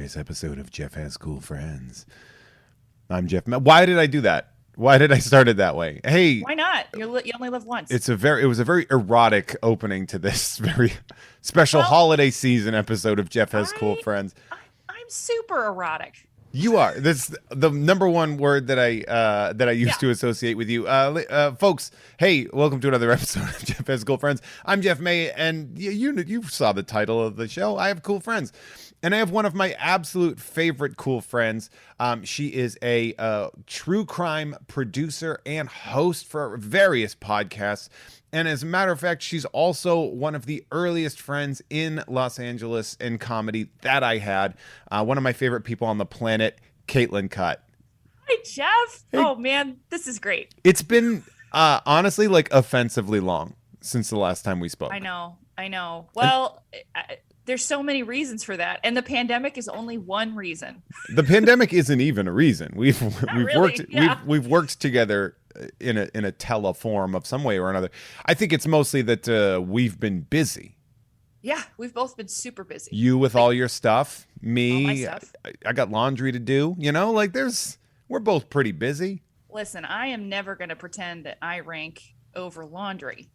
this episode of Jeff Has Cool Friends. I'm Jeff. Why did I do that? Why did I start it that way? Hey, why not? You only live once. It was a very erotic opening to this very special holiday season episode of Jeff Has Cool Friends. I'm super erotic. You are. That's the number one word that I used to associate with you, folks. Hey, welcome to another episode of Jeff Has Cool Friends. I'm Jeff May, and you saw the title of the show. I have cool friends, and I have one of my absolute favorite cool friends. She is a true crime producer and host for various podcasts. And as a matter of fact, she's also one of the earliest friends in Los Angeles in comedy that I had. One of my favorite people on the planet, Caitlin Cutt. Hi, Jeff. Hey. Oh, man, this is great. It's been, honestly, like offensively long since the last time we spoke. I know. Well, there's so many reasons for that. And the pandemic is only one reason. The pandemic isn't even a reason. We've worked together in a teleform of some way or another. I think it's mostly that we've been busy. Yeah, we've both been super busy. You with all your stuff, me, all my stuff. I got laundry to do. We're both pretty busy. Listen, I am never going to pretend that I rank over laundry.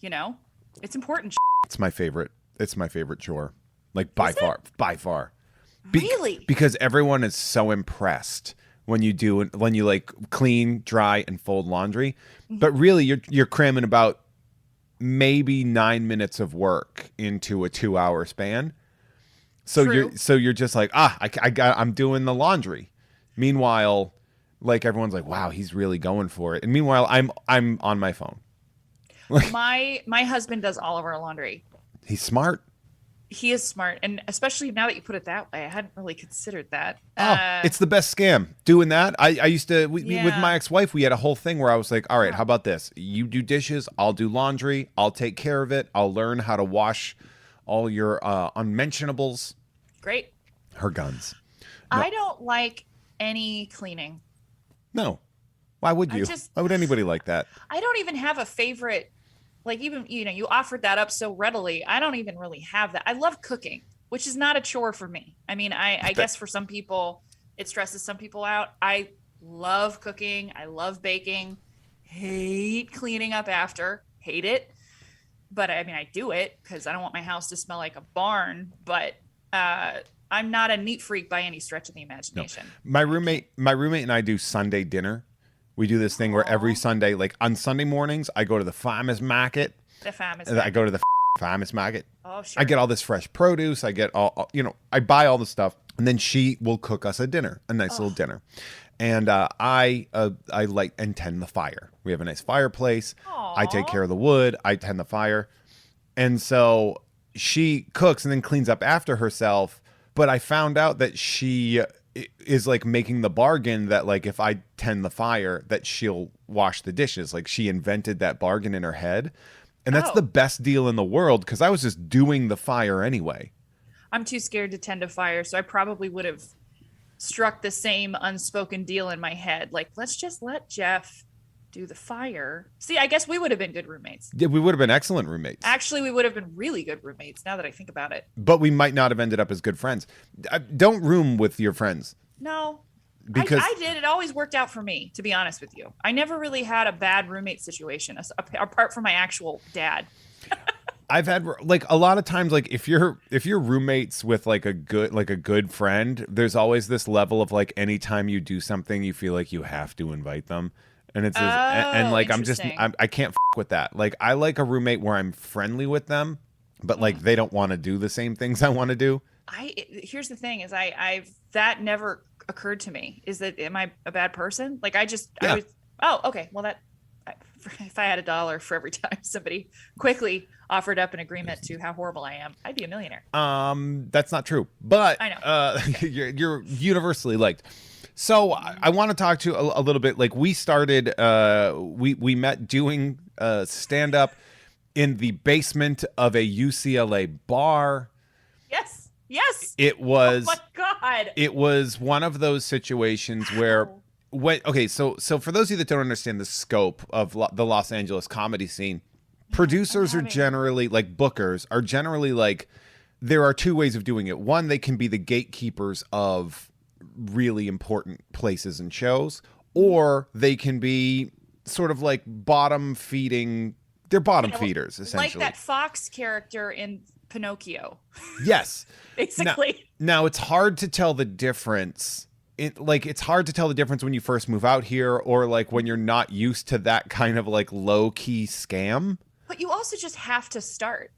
It's important. It's my favorite. It's my favorite chore. Like by far. Really? Because everyone is so impressed when you like clean, dry, and fold laundry. Mm-hmm. But really, you're cramming about maybe 9 minutes of work into a 2-hour span. So True. you're just like, I'm doing the laundry. Meanwhile, like everyone's like, wow, he's really going for it. And meanwhile, I'm on my phone. My husband does all of our laundry. He's smart. He is smart, and especially now that you put it that way, I hadn't really considered that. It's the best scam. Doing that, I used to with my ex-wife. We had a whole thing where I was like, "All right, how about this? You do dishes, I'll do laundry. I'll take care of it. I'll learn how to wash all your unmentionables." Great. Her guns. No. I don't like any cleaning. No. Why would you? Why would anybody like that? I don't even have a favorite. Like, even, you offered that up so readily. I don't even really have that. I love cooking, which is not a chore for me. I mean, I guess for some people, it stresses some people out. I love cooking. I love baking. Hate cleaning up after. Hate it. But I mean, I do it because I don't want my house to smell like a barn. But I'm not a neat freak by any stretch of the imagination. No. My roommate and I do Sunday dinner. We do this thing where every Sunday, like on Sunday mornings, I go to the farmers market. I go to the farmers market. Oh, sure. I get all this fresh produce. I get I buy all the stuff. And then she will cook us a dinner, a nice little dinner. And I light and tend the fire. We have a nice fireplace. Aww. I take care of the wood. I tend the fire. And so she cooks and then cleans up after herself. But I found out that she is like making the bargain that like if I tend the fire that she'll wash the dishes. Like she invented that bargain in her head. And that's the best deal in the world because I was just doing the fire anyway. I'm too scared to tend a fire, so I probably would have struck the same unspoken deal in my head. Like, let's just let Jeff do the fire. See, I guess we would have been good roommates. Yeah, we would have been excellent roommates. Actually, we would have been really good roommates now that I think about it. But we might not have ended up as good friends. Don't room with your friends. No, because I did. It always worked out for me, to be honest with you. I never really had a bad roommate situation apart from my actual dad. I've had like a lot of times, like if you're roommates with like a good friend, there's always this level of like anytime you do something, you feel like you have to invite them. And it's I can't with that. Like I like a roommate where I'm friendly with them, but like they don't want to do the same things I want to do. Here's the thing is I've that never occurred to me. Is that am I a bad person? Like I was okay. Well, if I had $1 for every time somebody quickly offered up an agreement to how horrible I am, I'd be a millionaire. That's not true, but I know. you're universally liked. So I want to talk to you a little bit. Like we started, we met doing stand up in the basement of a UCLA bar. Yes. It was. Oh my God. It was one of those situations where. So for those of you that don't understand the scope of the Los Angeles comedy scene, producers are generally like bookers are generally like there are two ways of doing it. One, they can be the gatekeepers of really important places and shows, or they can be sort of like bottom feeding. They're bottom feeders, essentially. Like that Fox character in Pinocchio. Yes. Basically. Now, it's hard to tell the difference. It's hard to tell the difference when you first move out here, or like when you're not used to that kind of like low key scam. But you also just have to start.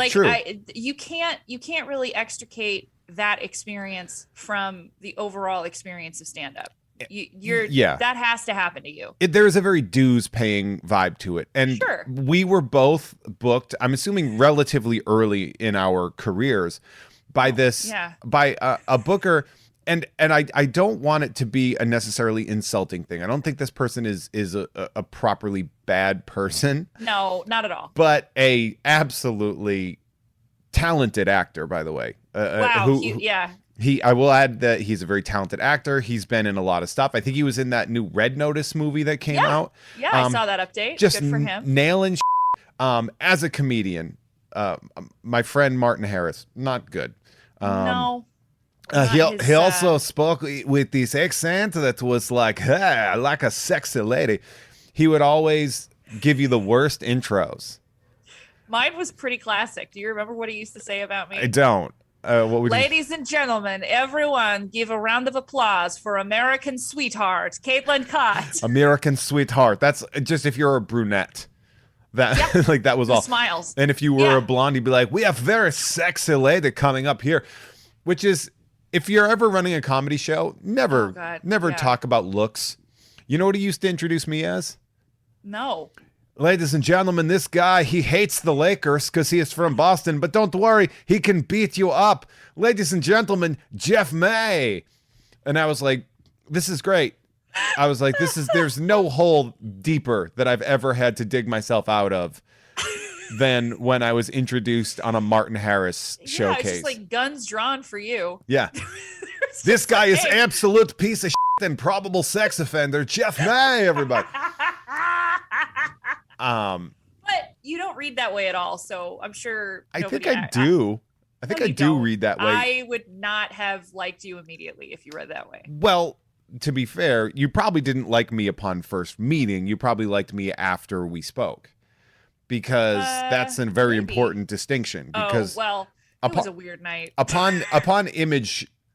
True. You can't really extricate that experience from the overall experience of stand up. That has to happen to you. There's a very dues paying vibe to it. And sure. We were both booked, I'm assuming relatively early in our careers, by a booker. And I don't want it to be a necessarily insulting thing. I don't think this person is a properly bad person. No, not at all. But a absolutely talented actor, by the way. Wow. I will add that he's a very talented actor. He's been in a lot of stuff. I think he was in that new Red Notice movie that came out. Yeah, I saw that update. Just good for him. Nailing as a comedian. My friend Martin Harris, not good. No. He also spoke with this accent that was like a sexy lady. He would always give you the worst intros. Mine was pretty classic. Do you remember what he used to say about me? I don't. Ladies and gentlemen, everyone give a round of applause for American sweetheart, Caitlin Cutt. American sweetheart. That's just if you're a brunette. That like that was all. Smiles. And if you were a blonde, you'd be like, we have very sexy lady coming up here. Which is, if you're ever running a comedy show, never talk about looks. You know what he used to introduce me as? No. Ladies and gentlemen, this guy, he hates the Lakers because he is from Boston, but don't worry, he can beat you up. Ladies and gentlemen, Jeff May. And I was like, this is great. I was like, there's no hole deeper that I've ever had to dig myself out of than when I was introduced on a Martin Harris showcase. It's just like guns drawn for you. Yeah. This guy is absolute piece of shit and probable sex offender, Jeff May, everybody. But you don't read that way at all, so I'm sure I think I do. I think I do read that way. I would not have liked you immediately if you read that way. Well, to be fair, you probably didn't like me upon first meeting. You probably liked me after we spoke. Because that's a very important distinction. Because it was a weird night. upon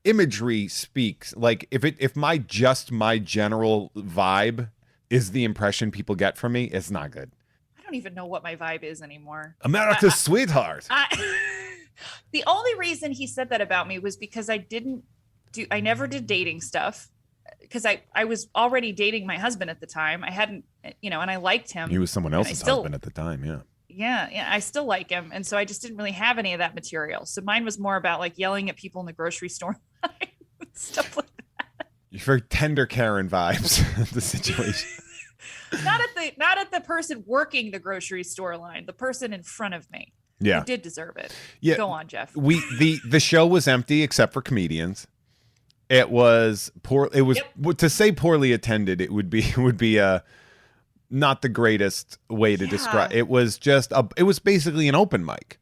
imagery speaks. Like if my general vibe is the impression people get from me, it's not good. I don't even know what my vibe is anymore. America's sweetheart. The only reason he said that about me was because I never did dating stuff. Because I was already dating my husband at the time. I hadn't, and I liked him. He was someone else's husband at the time, yeah. Yeah, I still like him. And so I just didn't really have any of that material. So mine was more about like yelling at people in the grocery store line, stuff like that. You're very tender Karen vibes of the situation. Not at the person working the grocery store line, the person in front of me. Yeah. Who did deserve it. Yeah. Go on, Jeff. The show was empty except for comedians. It was poor. It was to say poorly attended. It would be not the greatest way to describe. It was just it was basically an open mic.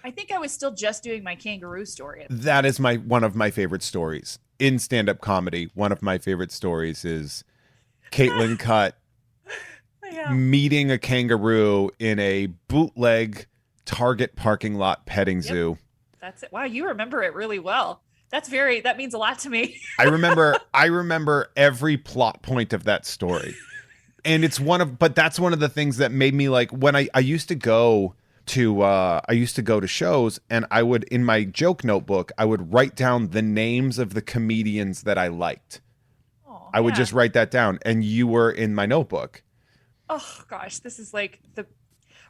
I think I was still just doing my kangaroo story. That is one of my favorite stories in stand-up comedy. One of my favorite stories is Caitlin Cutt meeting a kangaroo in a bootleg Target parking lot petting zoo. That's it. Wow, you remember it really well. That means a lot to me. I remember every plot point of that story. And but that's one of the things that made me like when I used to go to shows, and I would, in my joke notebook, I would write down the names of the comedians that I liked. Oh, I would just write that down, and you were in my notebook. Oh gosh, this is like the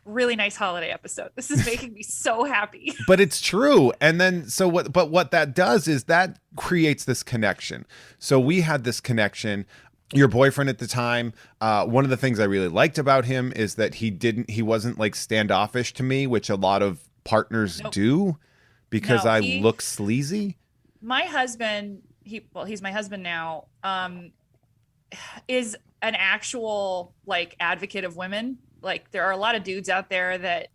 really nice holiday episode. This is making me so happy. But it's true. And then what that does is that creates this connection. So we had this connection. Your boyfriend at the time, one of the things I really liked about him is that he wasn't like standoffish to me, which a lot of partners do because I look sleazy. My husband, he's my husband now, is an actual like advocate of women. Like there are a lot of dudes out there that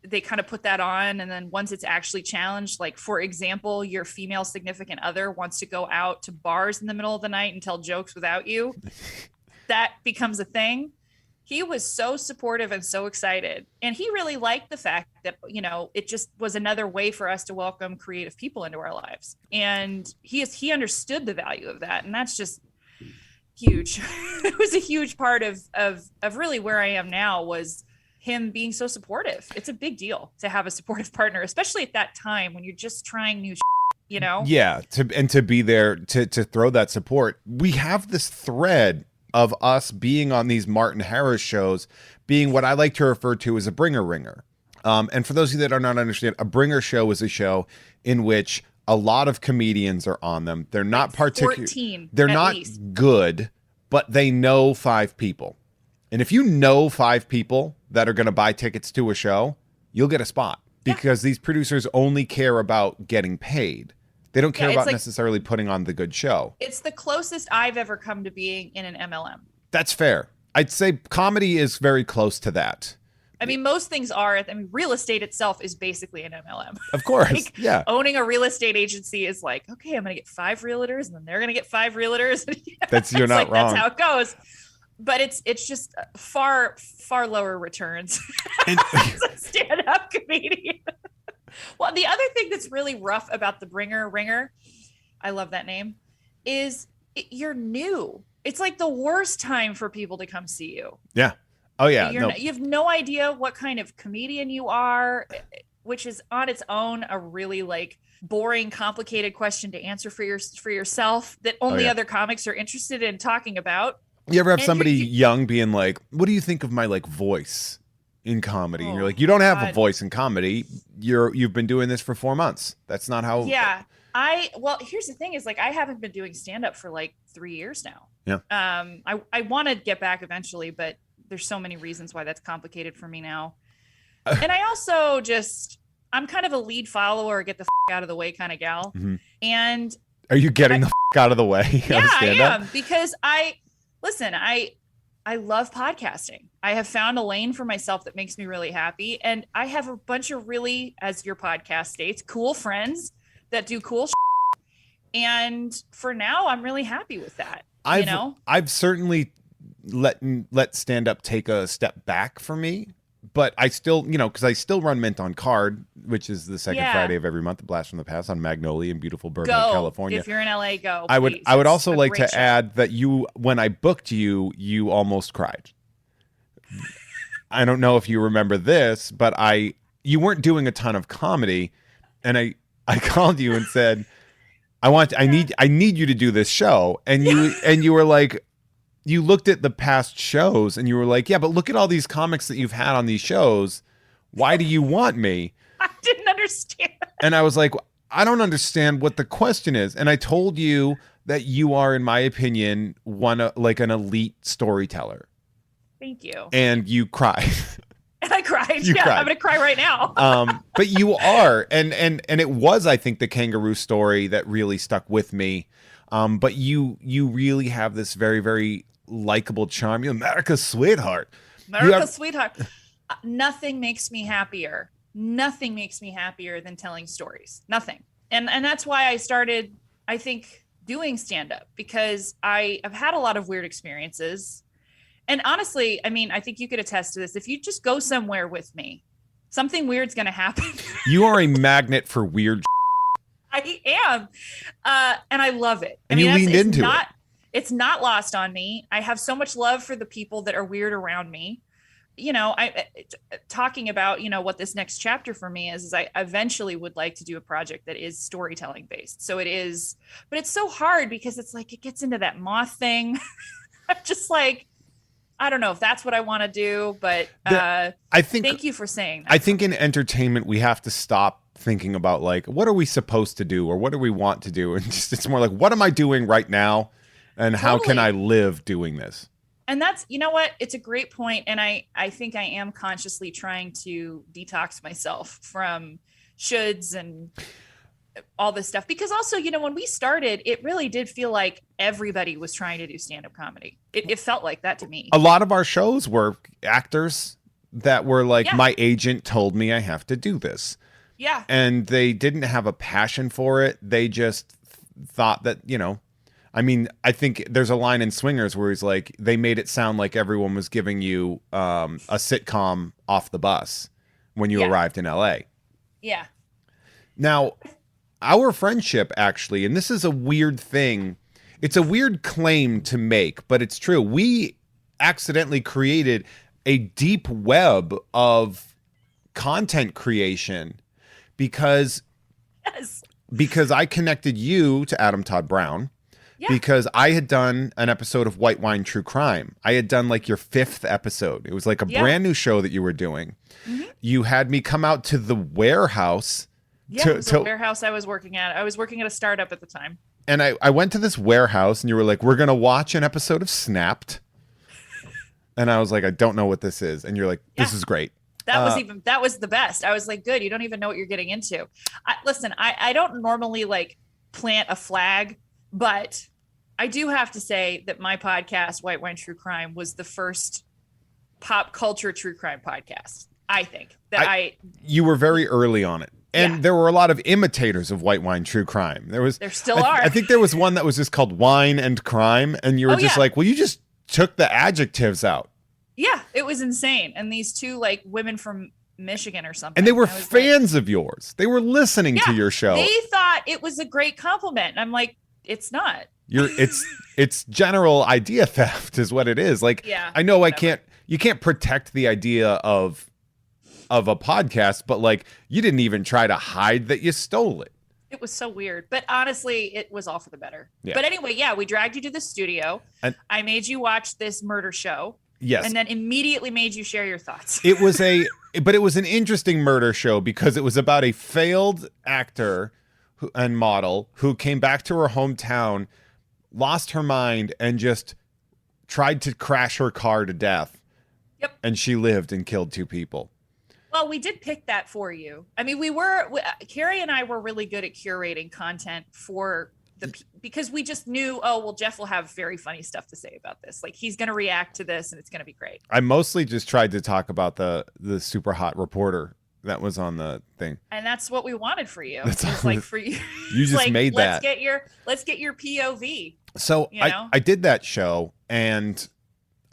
they kind of put that on. And then once it's actually challenged, like, for example, your female significant other wants to go out to bars in the middle of the night and tell jokes without you, that becomes a thing. He was so supportive and so excited. And he really liked the fact that, you know, it just was another way for us to welcome creative people into our lives. And he understood the value of that. And that's just huge. It was a huge part of really where I am now, was him being so supportive. It's a big deal to have a supportive partner, especially at that time when you're just trying new shit, you know? Yeah. To be there to throw that support. We have this thread of us being on these Martin Harris shows, being what I like to refer to as a bringer ringer. And for those of you that are not understand, a bringer show is a show in which a lot of comedians are on them. They're not particular. They're not good, but they know 5 people. And if you know 5 people that are going to buy tickets to a show, you'll get a spot, because these producers only care about getting paid. They don't care about necessarily putting on the good show. It's the closest I've ever come to being in an MLM. That's fair. I'd say comedy is very close to that. I mean, most things are. I mean, real estate itself is basically an MLM. Of course. Like, yeah. Owning a real estate agency is like, okay, I'm going to get 5 realtors, and then they're going to get 5 realtors. You're not wrong. That's how it goes. But it's just far lower returns as a stand-up comedian. Well, the other thing that's really rough about the bringer ringer, I love that name, is you're new. It's like the worst time for people to come see you. Yeah. Oh yeah. You have no idea what kind of comedian you are, which is on its own a really like boring, complicated question to answer for yourself that only other comics are interested in talking about. You ever have somebody young being like, "What do you think of my like voice in comedy?" And you're like, "You don't have a voice in comedy. You've been doing this for 4 months. That's not how." Yeah. Well, here's the thing is, like, I haven't been doing stand-up for like 3 years now. Yeah. I want to get back eventually, but there's so many reasons why that's complicated for me now. And I also I'm kind of a lead follower, get the out of the way kind of gal. Mm-hmm. And are you getting the out of the way? Yeah, I am, because listen, I love podcasting. I have found a lane for myself that makes me really happy. And I have a bunch of really, as your podcast states, cool friends that do cool shit. And for now, I'm really happy with that. I've certainly let stand up take a step back for me, but I still, because I still run Mint on Card, which is the second Friday of every month, the Blast from the Past on Magnolia in beautiful Burbank, California. If you're in LA, go. I would also like to add that when I booked you almost cried. I don't know if you remember this, but you weren't doing a ton of comedy, and I called you and said, I need you to do this show, and you were like, you looked at the past shows and you were like, yeah, but look at all these comics that you've had on these shows. Why do you want me? I didn't understand. And I was like, I don't understand what the question is. And I told you that you are, in my opinion, like an elite storyteller. Thank you. And you cried. And I cried. Cried. I'm going to cry right now. But you are. And it was, I think, the kangaroo story that really stuck with me. But you really have this very, very likable charm. You're America's sweetheart. Sweetheart. Nothing makes me happier. Nothing makes me happier than telling stories. Nothing. And that's why I started, I think, doing stand-up, because I've had a lot of weird experiences. And honestly, I mean, I think you could attest to this. If you just go somewhere with me, something weird's going to happen. You are a magnet for weird. I am. And I love it. And you leaned into it. It's not lost on me. I have so much love for the people that are weird around me. Talking about, what this next chapter for me is I eventually would like to do a project that is storytelling based. So it is, but it's so hard because it's like, it gets into that moth thing. I'm just like, I don't know if that's what I want to do, but thank you for saying that. I think in entertainment, we have to stop thinking about like, what are we supposed to do or what do we want to do? And it's more like, what am I doing right now? And how can I live doing this? And that's, you know what? It's a great point. And I think I am consciously trying to detox myself from shoulds and all this stuff. Because also, when we started, it really did feel like everybody was trying to do stand-up comedy. It felt like that to me. A lot of our shows were actors that were like, Yeah. my agent told me I have to do this. Yeah. And they didn't have a passion for it. They just thought that, I mean, I think there's a line in Swingers where he's like, they made it sound like everyone was giving you a sitcom off the bus when you arrived in LA. Yeah. Now, our friendship actually, and this is a weird thing. It's a weird claim to make, but it's true. We accidentally created a deep web of content creation because I connected you to Adam Todd Brown. Yeah. Because I had done an episode of White Wine True Crime. I had done like your 5th episode. It was like a brand new show that you were doing. Mm-hmm. You had me come out to the warehouse. Yeah, it was the warehouse I was working at. I was working at a startup at the time. And I went to this warehouse and you were like, we're going to watch an episode of Snapped. And I was like, I don't know what this is. And you're like, this is great. That was the best. I was like, good. You don't even know what you're getting into. Listen, I don't normally like plant a flag, but I do have to say that my podcast, White Wine True Crime, was the first pop culture true crime podcast. I think that you were very early on it. And there were a lot of imitators of White Wine True Crime. There still are. I think there was one that was just called Wine and Crime. And you were like, well, you just took the adjectives out. Yeah, it was insane. And these two like women from Michigan or something. And they were fans of yours. They were listening to your show. They thought it was a great compliment. And I'm like, it's not. It's general idea theft is what it is. Like, I know you can't protect the idea of a podcast, but like you didn't even try to hide that you stole it. It was so weird, but honestly, it was all for the better. Yeah. But anyway, we dragged you to the studio. And I made you watch this murder show. Yes. And then immediately made you share your thoughts. It was an interesting murder show because it was about a failed actor and model who came back to her hometown, lost her mind, and just tried to crash her car to death. Yep. And she lived and killed 2 people. Well, we did pick that for you. I mean, Carrie and I were really good at curating content because we just knew, Jeff will have very funny stuff to say about this. Like he's going to react to this and it's going to be great. I mostly just tried to talk about the super hot reporter that was on the thing. And that's what we wanted for you. It's like for you. You just like, made that. Let's get your POV. So I did that show and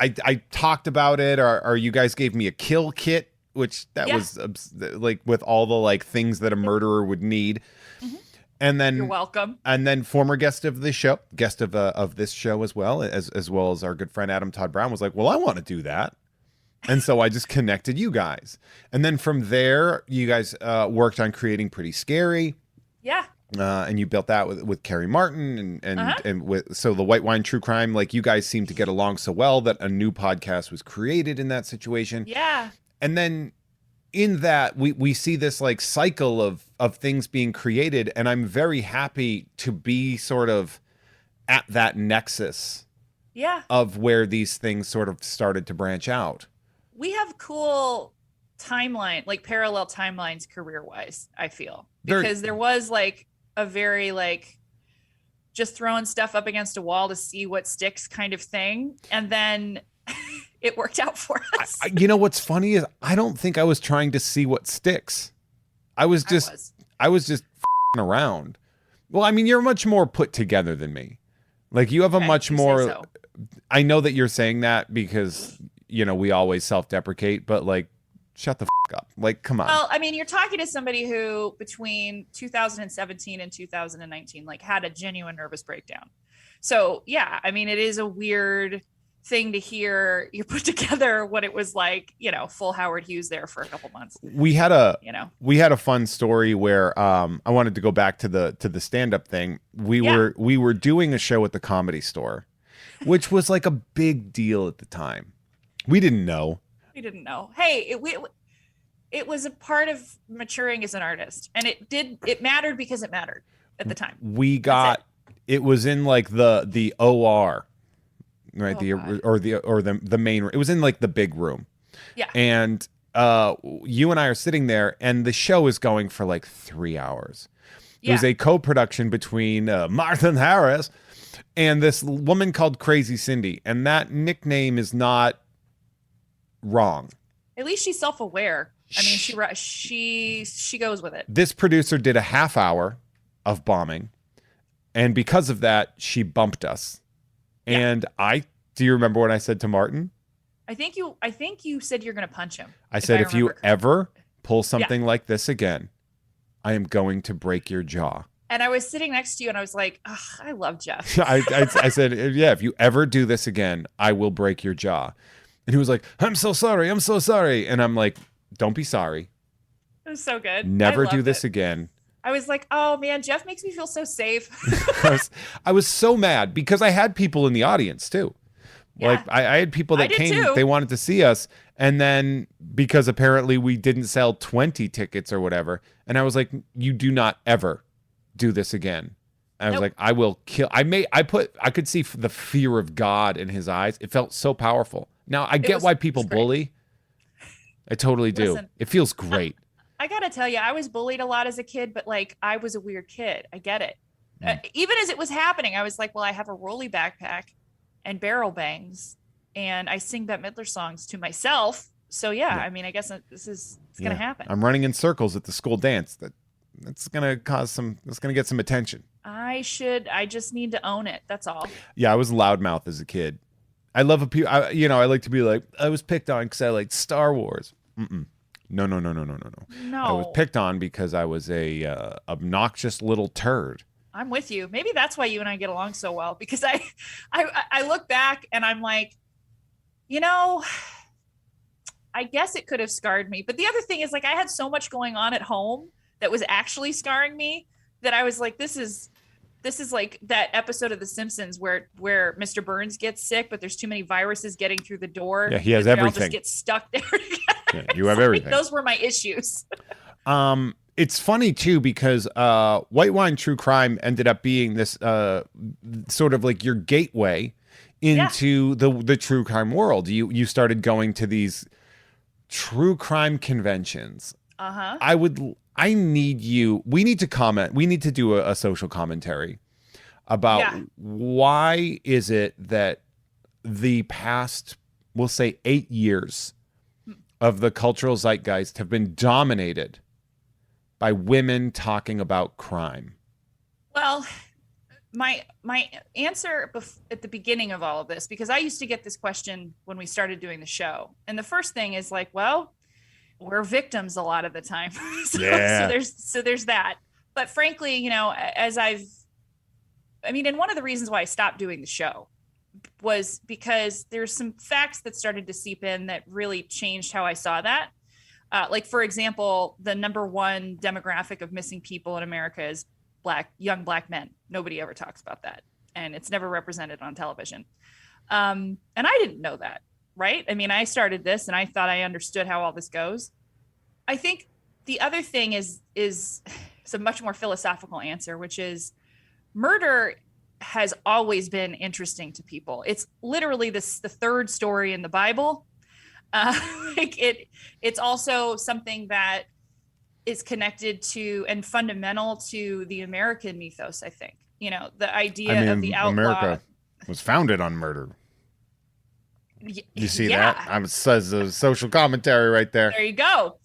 I talked about it or you guys gave me a kill kit, which was like with all the like things that a murderer would need. Mm-hmm. And then you're welcome. And then former guest of this show as well as our good friend Adam Todd Brown was like, well, I want to do that. And so I just connected you guys. And then from there, you guys worked on creating Pretty Scary. Yeah. And you built that with Carrie Martin and so the White Wine True Crime, like you guys seem to get along so well that a new podcast was created in that situation. Yeah. And then in that we see this like cycle of things being created, and I'm very happy to be sort of at that nexus of where these things sort of started to branch out. We have cool timeline, like parallel timelines career-wise, I feel. Because there was like a very like just throwing stuff up against a wall to see what sticks kind of thing. And then it worked out for us. You know what's funny is I don't think I was trying to see what sticks. I was just f***ing around. Well, I mean, you're much more put together than me. Like you have a much more. So. I know that you're saying that because we always self-deprecate, but like, shut the f*** up. Like, come on. Well, I mean, you're talking to somebody who between 2017 and 2019 like had a genuine nervous breakdown. So yeah, I mean, it is a weird thing to hear you put together what it was like, full Howard Hughes there for a couple months. We had a fun story where I wanted to go back to the stand-up thing. We were doing a show at the Comedy Store, which was like a big deal at the time. We didn't know. Hey, it was a part of maturing as an artist, and it mattered because it mattered at the time. It was in like the OR. Right. The main room. It was in like the big room. Yeah. And you and I are sitting there and the show is going for like 3 hours. Yeah. It was a co-production between Martin Harris and this woman called Crazy Cindy. And that nickname is not wrong. At least she's self-aware. I mean, she goes with it. This producer did a half hour of bombing, and because of that, she bumped us. Yeah. And do you remember what I said to Martin? I think you said you're going to punch him. I said, if you ever pull something like this again, I am going to break your jaw. And I was sitting next to you and I was like, oh, I love Jeff. I said, yeah, if you ever do this again, I will break your jaw. And he was like, I'm so sorry. I'm so sorry. And I'm like, don't be sorry. It was so good. Never do this again. I was like, oh man, Jeff makes me feel so safe. I was so mad because I had people in the audience too. Yeah. Like I had people that came, too. They wanted to see us. And then because apparently we didn't sell 20 tickets or whatever. And I was like, you do not ever do this again. I was like, I will kill. I could see the fear of God in his eyes. It felt so powerful. Now I get why people bully. I totally do. Listen, it feels great. I gotta tell you, I was bullied a lot as a kid, but like I was a weird kid. I get it. Even as it was happening, I was like, well, I have a rolly backpack and barrel bangs, and I sing Bette Midler songs to myself. So yeah, I mean, I guess it's gonna happen. I'm running in circles at the school dance. That's gonna get some attention. I just need to own it. That's all. Yeah, I was loudmouth as a kid. I love I like to be like, I was picked on because I liked Star Wars. No. I was picked on because I was a obnoxious little turd. I'm with you. Maybe that's why you and I get along so well, because I look back and I'm like, I guess it could have scarred me. But the other thing is, like, I had so much going on at home that was actually scarring me that I was like, this is like that episode of The Simpsons where Mr. Burns gets sick, but there's too many viruses getting through the door. Yeah, he has everything. They all just get stuck there together. Yeah, you have everything. Those were my issues. It's funny too because White Wine True Crime ended up being this sort of like your gateway into the true crime world. You started going to these true crime conventions. We need to comment. We need to do a social commentary about why is it that the past, we'll say 8 years of the cultural zeitgeist have been dominated by women talking about crime. Well, my answer at the beginning of all of this, because I used to get this question when we started doing the show. And the first thing is like, well, we're victims a lot of the time. So there's that. But frankly, and one of the reasons why I stopped doing the show was because there's some facts that started to seep in that really changed how I saw that. Like, for example, the number one demographic of missing people in America is young black men. Nobody ever talks about that. And it's never represented on television. And I didn't know that. Right? I mean, I started this and I thought I understood how all this goes. I think the other thing is it's a much more philosophical answer, which is murder has always been interesting to people. It's literally the third story in the Bible. It's also something that is connected to and fundamental to the American mythos, I think. The idea of the outlaw. America was founded on murder. You see that? Says a social commentary right there. There you go.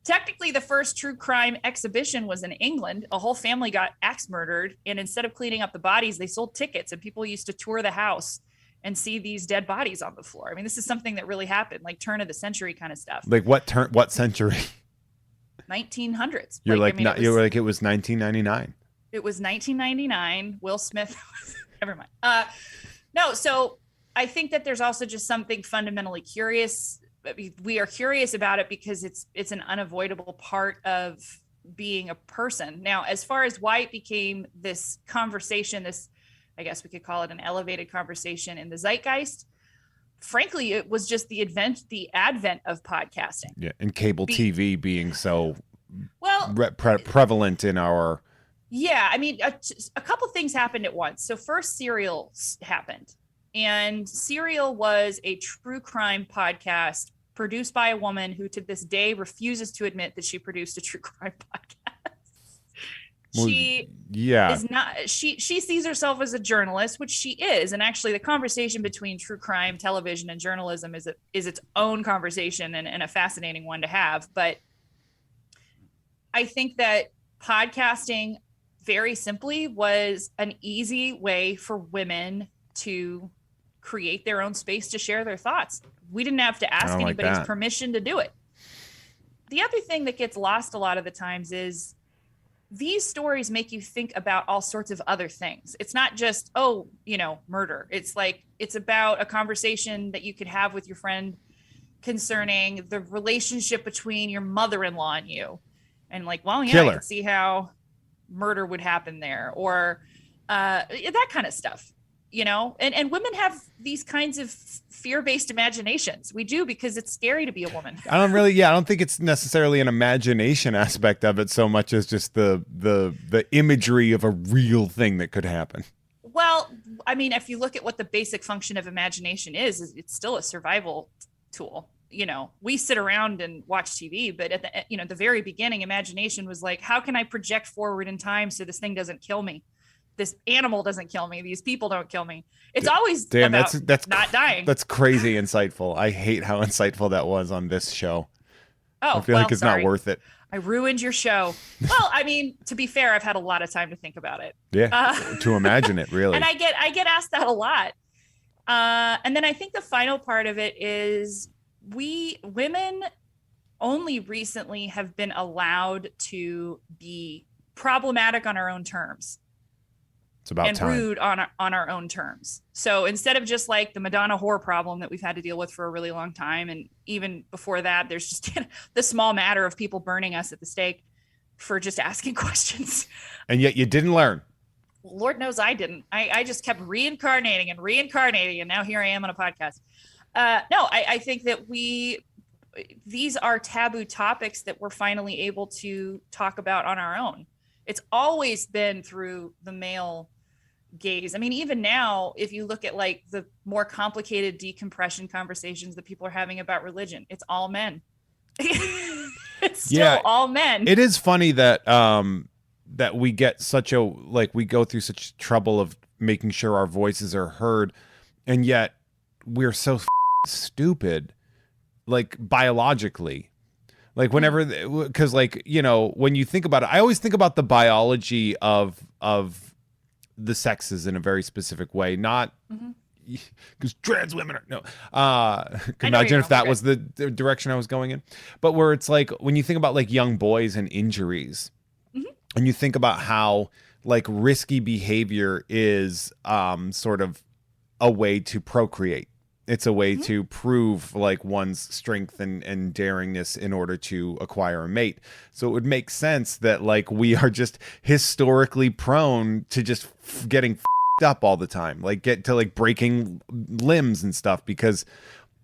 Technically, the first true crime exhibition was in England. A whole family got axe murdered, and instead of cleaning up the bodies, they sold tickets, and people used to tour the house and see these dead bodies on the floor. I mean, this is something that really happened, like turn of the century kind of stuff. Like what century? 1900s. You're it was 1999. It was 1999. Will Smith. Never mind. No, so I think that there's also just something fundamentally curious. We are curious about it because it's an unavoidable part of being a person. Now, as far as why it became this conversation, I guess we could call it an elevated conversation in the zeitgeist. Frankly, it was just the advent of podcasting. Yeah, and cable TV being so prevalent in our. Yeah, I mean, a couple things happened at once. So first, Serial happened. And Serial was a true crime podcast produced by a woman who to this day refuses to admit that she produced a true crime podcast. She is not, she sees herself as a journalist, which she is. And actually the conversation between true crime, television, and journalism is its own conversation and a fascinating one to have. But I think that podcasting, very simply, was an easy way for women to create their own space to share their thoughts. We didn't have to ask anybody's permission to do it. The other thing that gets lost a lot of the times is these stories make you think about all sorts of other things. It's not just, murder. It's like, it's about a conversation that you could have with your friend concerning the relationship between your mother-in-law and you. And like, well, yeah, I can see how murder would happen there, or that kind of stuff, and women have these kinds of fear-based imaginations. We do, because it's scary to be a woman. I don't think it's necessarily an imagination aspect of it so much as just the imagery of a real thing that could happen. Well, I mean, if you look at what the basic function of imagination is it's still a survival tool. We sit around and watch TV, but at the very beginning, imagination was like, how can I project forward in time so this thing doesn't kill me? This animal doesn't kill me. These people don't kill me. It's always about that's not dying. That's crazy insightful. I hate how insightful that was on this show. I feel like it's not worth it. I ruined your show. Well, I mean, to be fair, I've had a lot of time to think about it. Yeah, to imagine it, really. And I get asked that a lot. And then I think the final part of it is we women only recently have been allowed to be problematic on our own terms. It's about time. Rude on our own terms. So instead of just like the Madonna whore problem that we've had to deal with for a really long time, and even before that, there's just the small matter of people burning us at the stake for just asking questions. And yet you didn't learn. Lord knows I didn't. I just kept reincarnating, and now here I am on a podcast. I think that these are taboo topics that we're finally able to talk about on our own. It's always been through the male gaze. I mean, even now, if you look at like the more complicated decompression conversations that people are having about religion, it's all men. It's still all men. It is funny that that we get we go through such trouble of making sure our voices are heard, and yet we're so stupid, like biologically. Like whenever, because when you think about it, I always think about the biology of the sexes in a very specific way, not because trans women are imagine if that was the direction I was going in, but where it's like when you think about like young boys and injuries, and you think about how like risky behavior is sort of a way to procreate. It's a way to prove like one's strength and daringness in order to acquire a mate. So it would make sense that like we are just historically prone to just getting up all the time, like get to like breaking limbs and stuff, because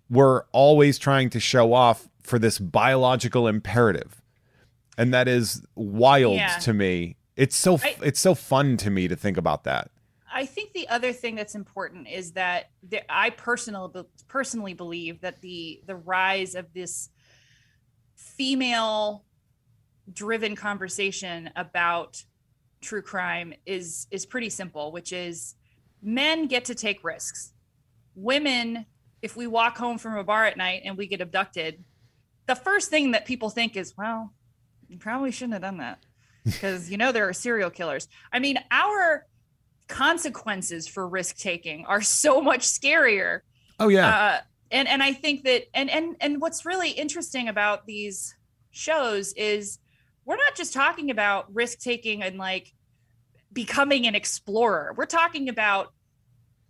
we're always trying to show off for this biological imperative. And that is wild to me. It's so fun to me to think about that. I think the other thing that's important is that I personally believe that the rise of this female-driven conversation about true crime is pretty simple, which is men get to take risks. Women, if we walk home from a bar at night and we get abducted, the first thing that people think is, well, you probably shouldn't have done that because there are serial killers. I mean, our consequences for risk taking are so much scarier. Oh yeah. And I think that and what's really interesting about these shows is we're not just talking about risk taking and like becoming an explorer. We're talking about,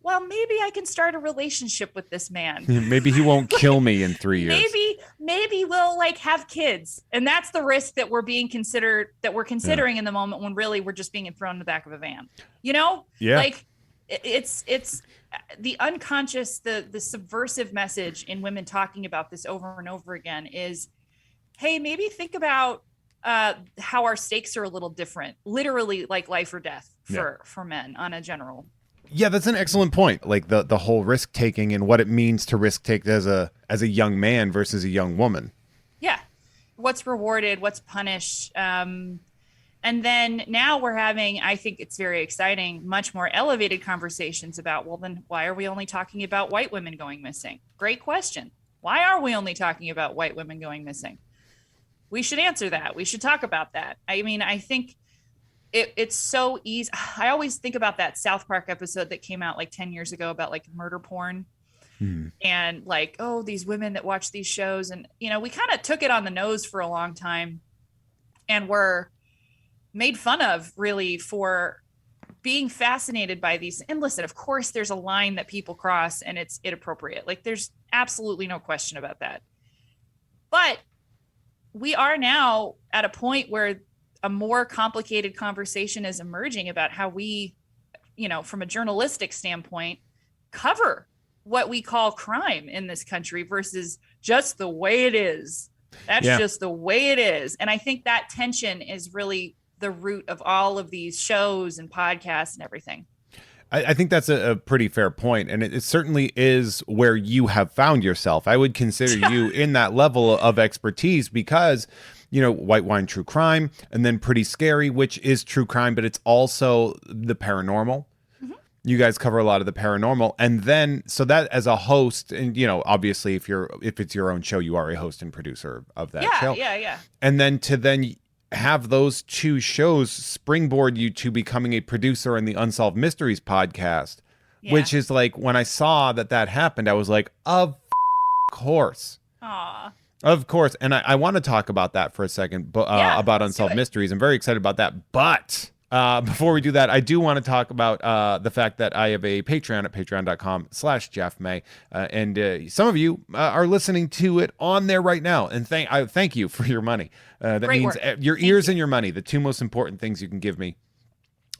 well, maybe I can start a relationship with this man. Maybe he won't kill me in 3 years. Maybe we'll like have kids. And that's the risk that we're considering in the moment, when really we're just being thrown in the back of a van. Yeah. Like it's the unconscious, the subversive message in women talking about this over and over again is, hey, maybe think about how our stakes are a little different, literally like life or death for men on a general. Yeah, that's an excellent point. Like the whole risk taking and what it means to risk take as a young man versus a young woman. Yeah. What's rewarded, what's punished. And then now we're having, I think it's very exciting, much more elevated conversations about, well, then why are we only talking about white women going missing? Great question. Why are we only talking about white women going missing? We should answer that. We should talk about that. I mean, I think it's so easy. I always think about that South Park episode that came out like 10 years ago about like murder porn. And like, oh, these women that watch these shows. And, you know, we kind of took it on the nose for a long time and were made fun of really for being fascinated by these. And listen, of course, there's a line that people cross and it's inappropriate. Like there's absolutely no question about that. But we are now at a point where a more complicated conversation is emerging about how we, you know, from a journalistic standpoint, cover what we call crime in this country versus just the way it is. That's just the way it is. And I think that tension is really the root of all of these shows and podcasts and everything. I think that's a pretty fair point. And it certainly is where you have found yourself. I would consider you in that level of expertise because, you know, White Wine True Crime and then Pretty Scary, which is true crime, but it's also the paranormal. You guys cover a lot of the paranormal. And then, so that as a host, and, you know, obviously if it's your own show, you are a host and producer of that show. Yeah. And then to then have those two shows springboard you to becoming a producer in the Unsolved Mysteries podcast, which is like, when I saw that happened, I was like, of course. Aw. Of course. And I want to talk about that for a second, about Unsolved Mysteries. I'm very excited about that. But before we do that, I do want to talk about the fact that I have a Patreon at patreon.com/JeffMay. And some of you are listening to it on there right now. And thank you for your money. That Great means work. your ears and your money, the two most important things you can give me.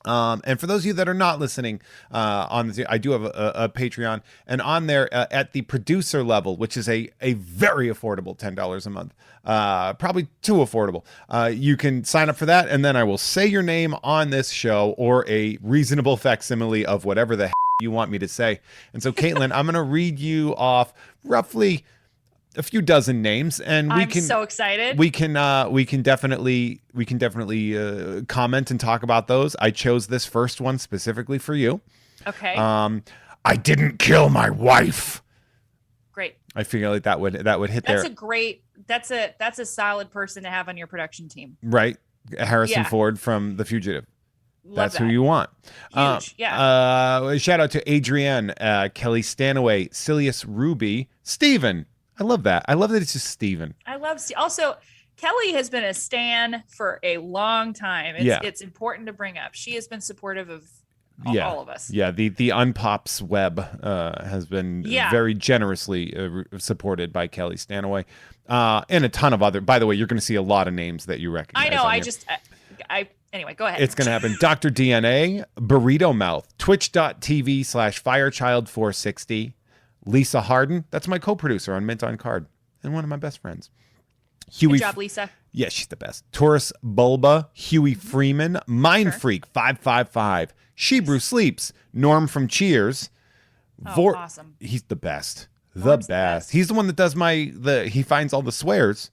And for those of you that are not listening on this, I do have a Patreon, and on there at the producer level, which is a very affordable $10 a month, probably too affordable. You can sign up for that, and then I will say your name on this show or a reasonable facsimile of whatever the you want me to say. And so, Caitlin, I'm going to read you off roughly a few dozen names, and I'm so excited. We can definitely comment and talk about those. I chose this first one specifically for you. Okay. I didn't kill my wife. Great. I feel like that would hit there. That's a solid person to have on your production team. Right. Harrison Ford from The Fugitive. That's that. who you want. Huge. Yeah. Shout out to Adrienne, Kelly Stanaway, Silius Ruby, Steven. I love that. I love that it's just Steven. Also, Kelly has been a stan for a long time. It's important to bring up. She has been supportive of all of us. Yeah, the Unpops web has been very generously supported by Kelly Stanaway. And a ton of other. By the way, you're going to see a lot of names that you recognize. I know. Anyway, go ahead. It's going to happen. Dr. DNA, Burrito Mouth, twitch.tv/Firechild460. Lisa Harden, that's my co-producer on Mint on Card and one of my best friends. Good job, Lisa. Yeah, she's the best. Taurus Bulba, Huey Freeman, Mind Freak 555, Shebrew Sleeps, Norm from Cheers. Awesome. He's the best. Norm's the best. He's the one that does he finds all the swears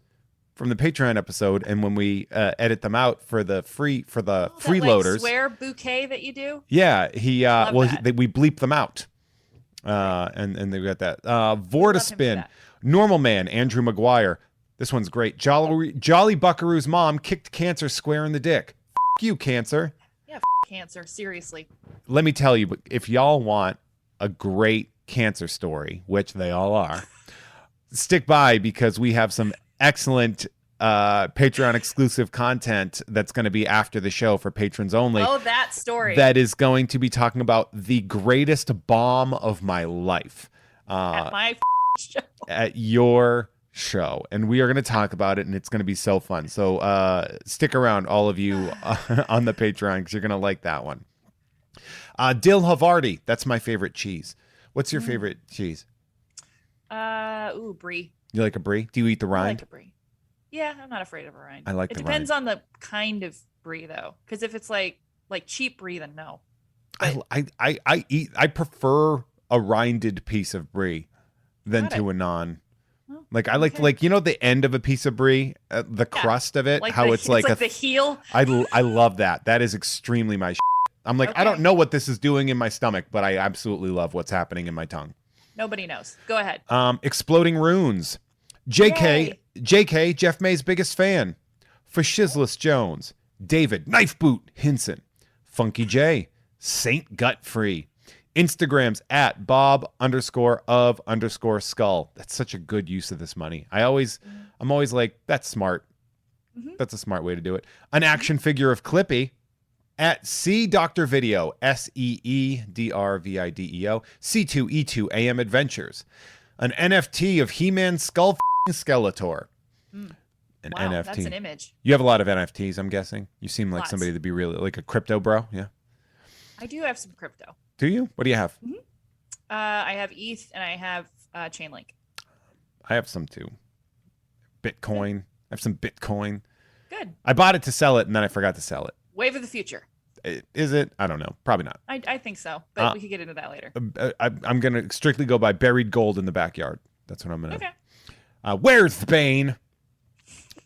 from the Patreon episode, and when we edit them out for the freeloaders. Swear bouquet that you do? Yeah, we bleep them out. And they got that. Vortispin, Normal Man, Andrew McGuire. This one's great. Jolly Buckaroo's mom kicked Cancer square in the dick. F you, Cancer. Yeah, Cancer. Seriously. Let me tell you, if y'all want a great Cancer story, which they all are, stick by because we have some excellent Patreon exclusive content that's going to be after the show for patrons only. Oh, that story. That is going to be talking about the greatest bomb of my life. At my show. At your show. And we are going to talk about it, and it's going to be so fun. So stick around, all of you on the Patreon, because you're going to like that one. Dill Havarti. That's my favorite cheese. What's your favorite cheese? Brie. You like a brie? Do you eat the rind? I like a brie. Yeah, I'm not afraid of a rind. I like it. The depends rind. on the kind of brie, though. Because if it's like cheap brie, then no. But I prefer a rinded piece of brie than to a non. Like I like you know the end of a piece of brie, the crust of it, like how it's like the heel. I love that. That is extremely my. I'm like I don't know what this is doing in my stomach, but I absolutely love what's happening in my tongue. Nobody knows. Go ahead. Exploding runes. JK, Jeff May's biggest fan. Fashisless Jones, David Knife Boot Hinson, Funky J, Saint Gut Free. Instagram's at Bob_of_skull. That's such a good use of this money. I'm always like, that's smart. That's a smart way to do it. An action figure of Clippy at C Dr. Video, SEEDRVIDEO, C2E2 AM Adventures. An NFT of He-Man Skull Skeletor. An NFT. That's an image. You have a lot of NFTs, I'm guessing. You seem like somebody to be really like a crypto bro. Yeah. I do have some crypto. Do you? What do you have? I have ETH and I have Chainlink. I have some too. Bitcoin. I have some Bitcoin. Good. I bought it to sell it and then I forgot to sell it. Wave of the future. Is it? I don't know. Probably not. I think so, but we could get into that later. I'm going to strictly go by buried gold in the backyard. That's what I'm going to. Okay. Where's the Bane?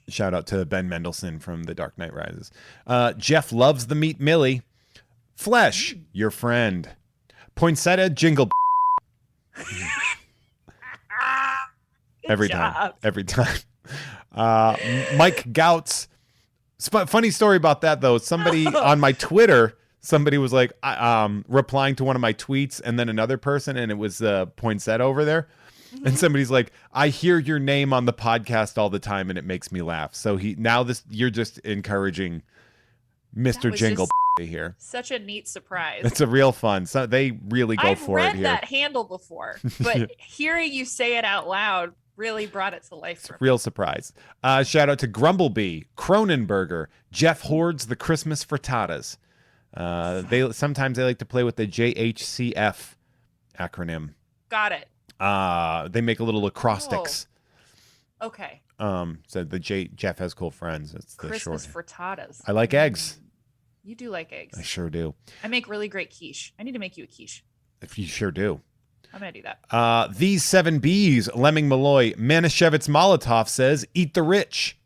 Shout out to Ben Mendelsohn from The Dark Knight Rises. Jeff loves the meat Millie. Flesh, your friend. Poinsettia jingle. Every time. Mike Gouts. Funny story about that though. Somebody on my Twitter, somebody was like replying to one of my tweets, and then another person, and it was Poinsettia over there. And somebody's like, I hear your name on the podcast all the time, and it makes me laugh. So you're just encouraging Mr. Jingle here. Such a neat surprise. It's a real fun. So they really go for it here. I've read that handle before, but hearing you say it out loud really brought it to life for me. Real surprise. Shout out to Grumblebee, Cronenberger, Jeff hoards the Christmas frittatas. Sometimes they like to play with the JHCF acronym. Got it. They make a little acrostics. Oh. Okay. So Jeff has cool friends. It's the Christmas short. frittatas. I like eggs. You do like eggs. I sure do. I make really great quiche. I need to make you a quiche. If you sure do. I'm gonna do that. These 7 Bs, Lemming Malloy, Manischewitz Molotov says, eat the rich.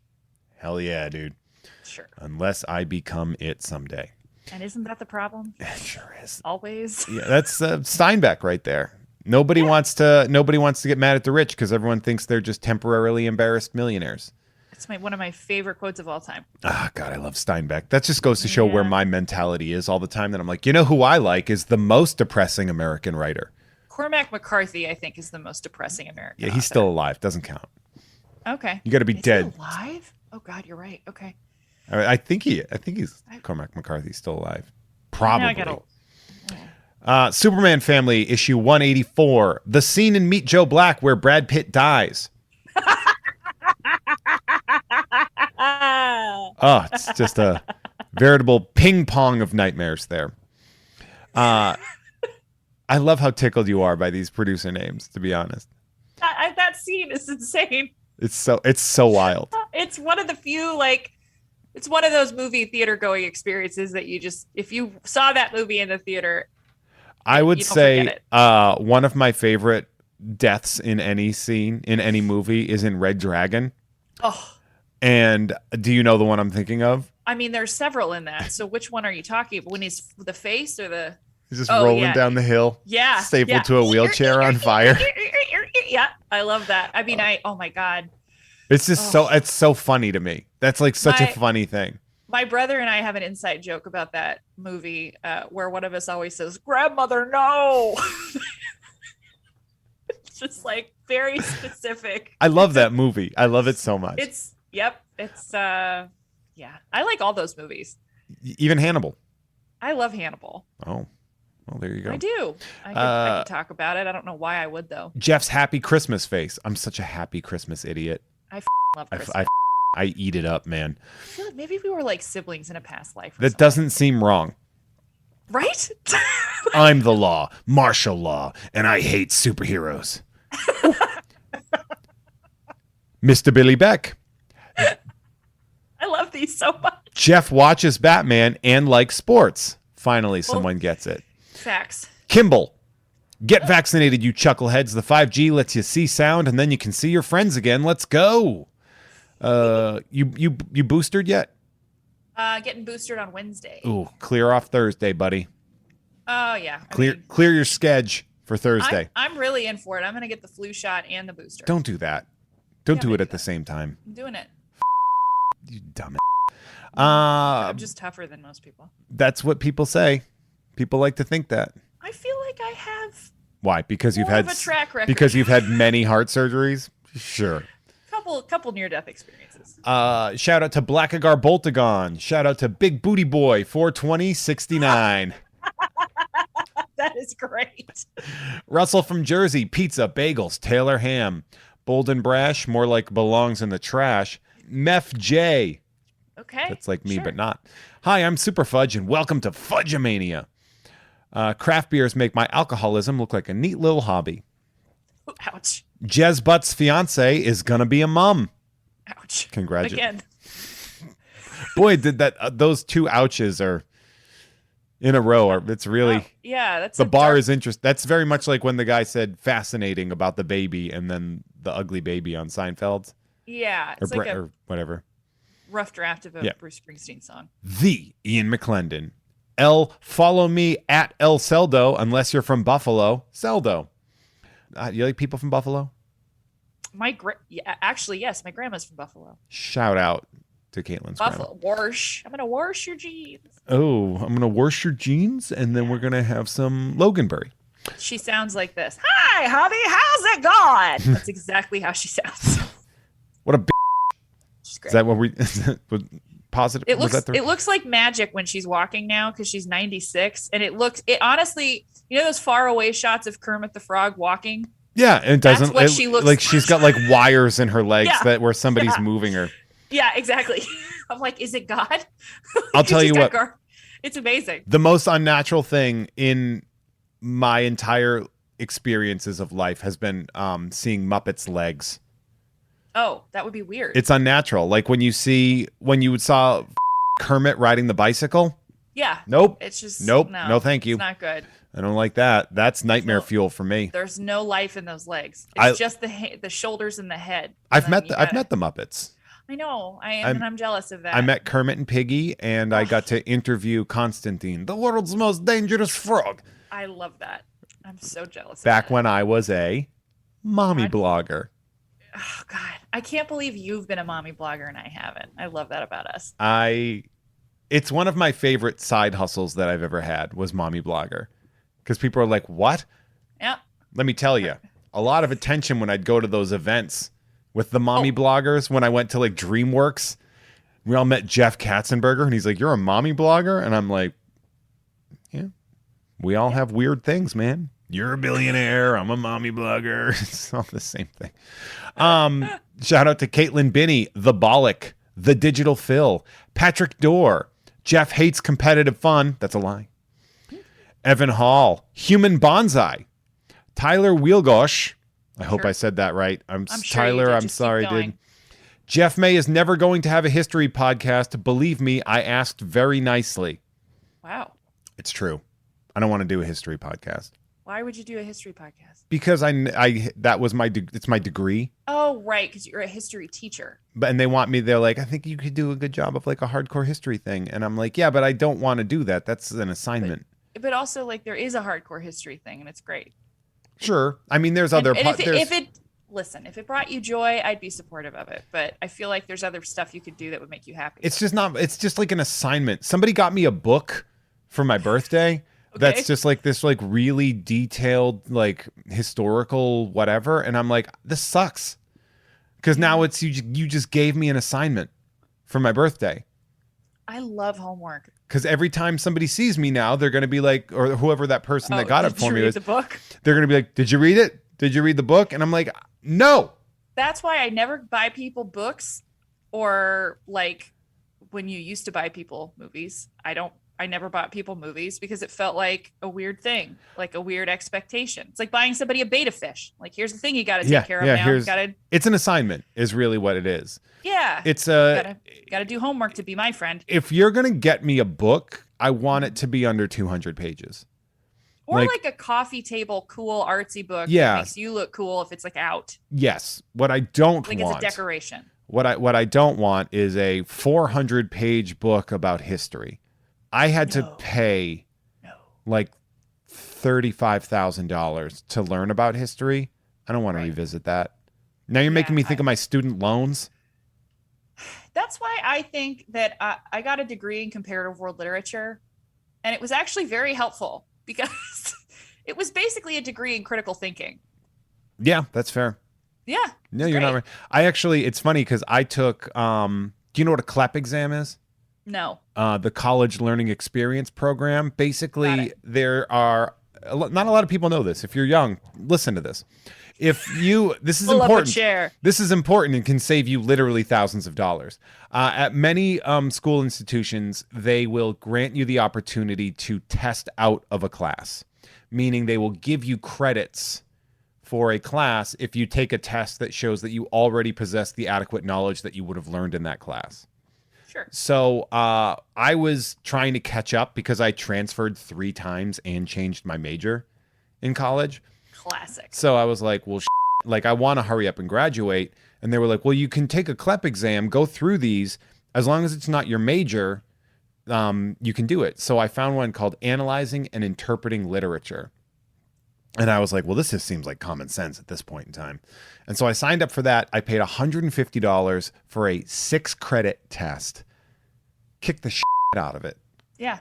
Hell yeah, dude. Sure. Unless I become it someday. And isn't that the problem? It sure is. Always. Yeah, that's Steinbeck right there. Nobody wants to get mad at the rich because everyone thinks they're just temporarily embarrassed millionaires. It's one of my favorite quotes of all time. Ah, God, I love Steinbeck. That just goes to show where my mentality is all the time. That I'm like, you know who I like is the most depressing American writer. Cormac McCarthy, I think, is the most depressing American. Yeah, he's still alive. Doesn't count. Okay. You got to be dead. He alive? Oh God, you're right. Okay. I think he's Cormac McCarthy's still alive. Probably. Superman Family issue 184. The scene in Meet Joe Black where Brad Pitt dies. Oh, it's just a veritable ping pong of nightmares there. I love how tickled you are by these producer names, to be honest. That scene is insane. It's so wild. It's one of the few, it's one of those movie theater going experiences that you just, if you saw that movie in the theater, I would say one of my favorite deaths in any scene, in any movie, is in Red Dragon. Oh. And do you know the one I'm thinking of? I mean, there's several in that. So which one are you talking about? When he's the face or the... He's just rolling down the hill. Yeah. Stapled to a wheelchair on fire. Yeah. I love that. I mean, oh my God. It's just it's so funny to me. That's like such a funny thing. My brother and I have an inside joke about that movie where one of us always says, "Grandmother, no." It's just like very specific. I love that movie. I love it so much. It's I like all those movies. Even Hannibal. I love Hannibal. Oh, well, there you go. I do. I could talk about it. I don't know why I would though. Jeff's happy Christmas face. I'm such a happy Christmas idiot. I love Christmas. I eat it up, man. I feel like maybe we were like siblings in a past life. That doesn't seem wrong. Right? I'm the law, martial law, and I hate superheroes. Mr. Billy Beck. I love these so much. Jeff watches Batman and likes sports. Finally, someone gets it. Facts. Kimball. Get vaccinated, you chuckleheads. The 5G lets you see sound, and then you can see your friends again. Let's go. You boosted yet? Getting boosted on Wednesday. Ooh, clear off Thursday, buddy. Oh, yeah. Clear your schedule for Thursday. I'm really in for it. I'm going to get the flu shot and the booster. Don't do that. Don't do it at the same time. I'm doing it. You dumb. I'm just tougher than most people. That's what people say. People like to think that. I feel like I have. Why? Because you've more had of a track record. Because you've had many heart surgeries. Sure. Couple near-death experiences. Shout out to Blackagar Boltagon. Shout out to Big Booty Boy 42069. That is great. Russell from Jersey. Pizza, bagels, Taylor ham. Bold and brash, more like belongs in the trash. Meph J. Okay. That's like me, but not. Hi, I'm Super Fudge, and welcome to Fudgemania. Craft beers make my alcoholism look like a neat little hobby. Ouch. Jez Butt's fiance is gonna be a mom. Ouch. Congratulations. Again. Boy, did that those two ouches are in a row. It's really that's the bar is interesting. That's very much like when the guy said fascinating about the baby and then the ugly baby on Seinfeld. Yeah, it's or whatever. Rough draft of a Bruce Springsteen song. The Ian McClendon. Follow me at El Celdo unless you're from Buffalo. Celdo. You like people from Buffalo? Actually, yes. My grandma's from Buffalo. Shout out to Caitlin's Buffalo. Wash. I'm going to wash your jeans. Oh, I'm going to wash your jeans, and then we're going to have some Loganberry. She sounds like this. Hi, honey. How's it going? That's exactly how she sounds. What a bitch. She's great. Is that what we... Positive? It looks like magic when she's walking now because she's 96, and it honestly, you know those far away shots of Kermit the Frog walking? Yeah, it doesn't. That's what she looks like she's got like wires in her legs where somebody's moving her. Yeah, exactly. I'm like, is it God? I'll tell you what. It's amazing. The most unnatural thing in my entire experiences of life has been seeing Muppets' legs. Oh, that would be weird. It's unnatural. Like when you saw Kermit riding the bicycle. Yeah. Nope. It's just no, thank you. It's not good. I don't like that. That's nightmare fuel for me. There's no life in those legs. It's just the shoulders and the head. I've met the Muppets. I know. I'm jealous of that. I met Kermit and Piggy, and I got to interview Constantine, the world's most dangerous frog. I love that. I'm so jealous. Back when I was a mommy blogger. Oh God, I can't believe you've been a mommy blogger and I haven't. I love that about us. It's one of my favorite side hustles that I've ever had was mommy blogger, because people are like, "What?" Yeah. Let me tell you, a lot of attention when I'd go to those events with the mommy bloggers. When I went to like DreamWorks, we all met Jeff Katzenberger, and he's like, "You're a mommy blogger," and I'm like, "Yeah, we all have weird things, man." You're a billionaire. I'm a mommy blogger. It's all the same thing. Shout out to Caitlin Binney, the Bollock, the Digital Phil, Patrick Dorr, Jeff hates competitive fun. That's a lie. Evan Hall, Human Bonsai, Tyler Wielgosh. I hope I said that right. I'm sure Tyler. I'm sorry, dude. Jeff May is never going to have a history podcast. Believe me, I asked very nicely. Wow. It's true. I don't want to do a history podcast. Why would you do a history podcast? Because that was it's my degree. Oh, right, because you're a history teacher. And they want me. They're like, I think you could do a good job of like a hardcore history thing, and I'm like, yeah, but I don't want to do that. That's an assignment. But also, like, there is a hardcore history thing, and it's great. Sure, I mean, there's other. If it brought you joy, I'd be supportive of it. But I feel like there's other stuff you could do that would make you happy. It's just not. It's just like an assignment. Somebody got me a book for my birthday. That's just like this like really detailed like historical whatever, and I'm like, this sucks, because now it's you just gave me an assignment for my birthday. I love homework, because every time somebody sees me now, they're gonna be like, or whoever that person that got it for me was, the book? They're gonna be like, did you read it? Did you read the book? And I'm like, no. That's why I never buy people books, or like when you used to buy people movies. I never bought people movies because it felt like a weird thing, like a weird expectation. It's like buying somebody a beta fish. Like, here's the thing you got to take care of now. It's an assignment is really what it is. Yeah. It's got to do homework to be my friend. If you're going to get me a book, I want it to be under 200 pages. Or like a coffee table, cool artsy book that makes you look cool if it's like out. Yes. What I don't want. Like as a decoration. What I don't want is a 400-page book about history. I had to pay like $35,000 to learn about history. I don't want to revisit that. Now you're making me think of my student loans. That's why I think that I got a degree in comparative world literature, and it was actually very helpful because it was basically a degree in critical thinking. Yeah, that's fair. Yeah. No, you're not right. It's funny because I took, do you know what a CLEP exam is? No. The College Learning Experience Program. Basically, there are, not a lot of people know this. If you're young, listen to this. This is Pull important. Up a chair. This is important and can save you literally thousands of dollars. At many school institutions, they will grant you the opportunity to test out of a class, meaning they will give you credits for a class if you take a test that shows that you already possess the adequate knowledge that you would have learned in that class. Sure. So I was trying to catch up because I transferred 3 times and changed my major in college. Classic. So I was like, well, like I want to hurry up and graduate. And they were like, well, you can take a CLEP exam, go through these. As long as it's not your major, you can do it. So I found one called Analyzing and Interpreting Literature. And I was like, well, this just seems like common sense at this point in time. And so I signed up for that. I paid $150 for a 6-credit test, kicked the shit out of it. Yeah.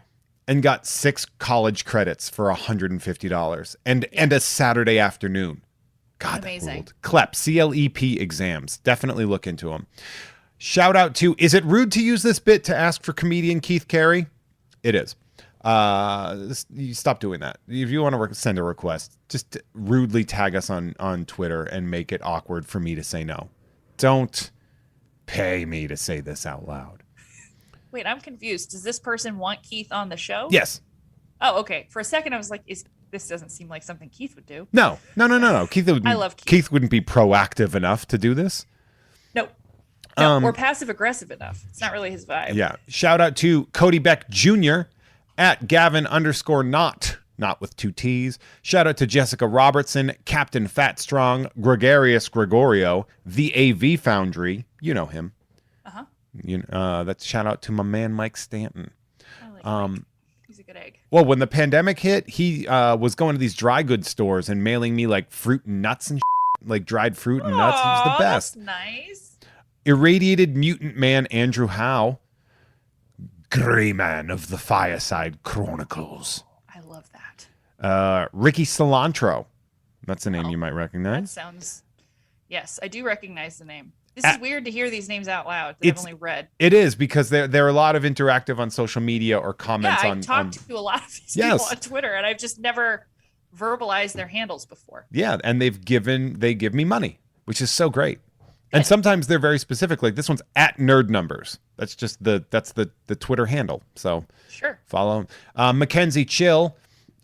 And got 6 college credits for $150 and a Saturday afternoon. God, amazing. CLEP, C-L-E-P exams. Definitely look into them. Shout out to, is it rude to use this bit to ask for comedian Keith Carey? It is. You stop doing that. If you want to send a request, just rudely tag us on Twitter and make it awkward for me to say no. Don't pay me to say this out loud. Wait, I'm confused. Does this person want Keith on the show? Yes. Oh, okay. For a second, I was like, this doesn't seem like something Keith would do. No. I love Keith. Keith wouldn't be proactive enough to do this. No, or passive aggressive enough. It's not really his vibe. Yeah. Shout out to Cody Beck Jr. at Gavin_not with 2 T's. Shout out to Jessica Robertson, Captain Fat Strong, Gregarious Gregorio, the AV Foundry. You know him. That's shout out to my man Mike Stanton. I like Mike. He's a good egg. Well, when the pandemic hit, he was going to these dry goods stores and mailing me like fruit and nuts and like dried fruit and nuts. It was the best. That's nice. Irradiated Mutant Man Andrew Howe, Gray Man of the Fireside Chronicles. I love that. Ricky Cilantro. That's a name you might recognize. That sounds. Yes, I do recognize the name. This is weird to hear these names out loud that I've only read. It is because there are a lot of interactive on social media or comments on. I've talked to a lot of these people on Twitter, and I've just never verbalized their handles before. Yeah, and they give me money, which is so great. Good. And sometimes they're very specific. Like this one's at Nerd Numbers. That's just the Twitter handle. So sure, follow Mackenzie Chill.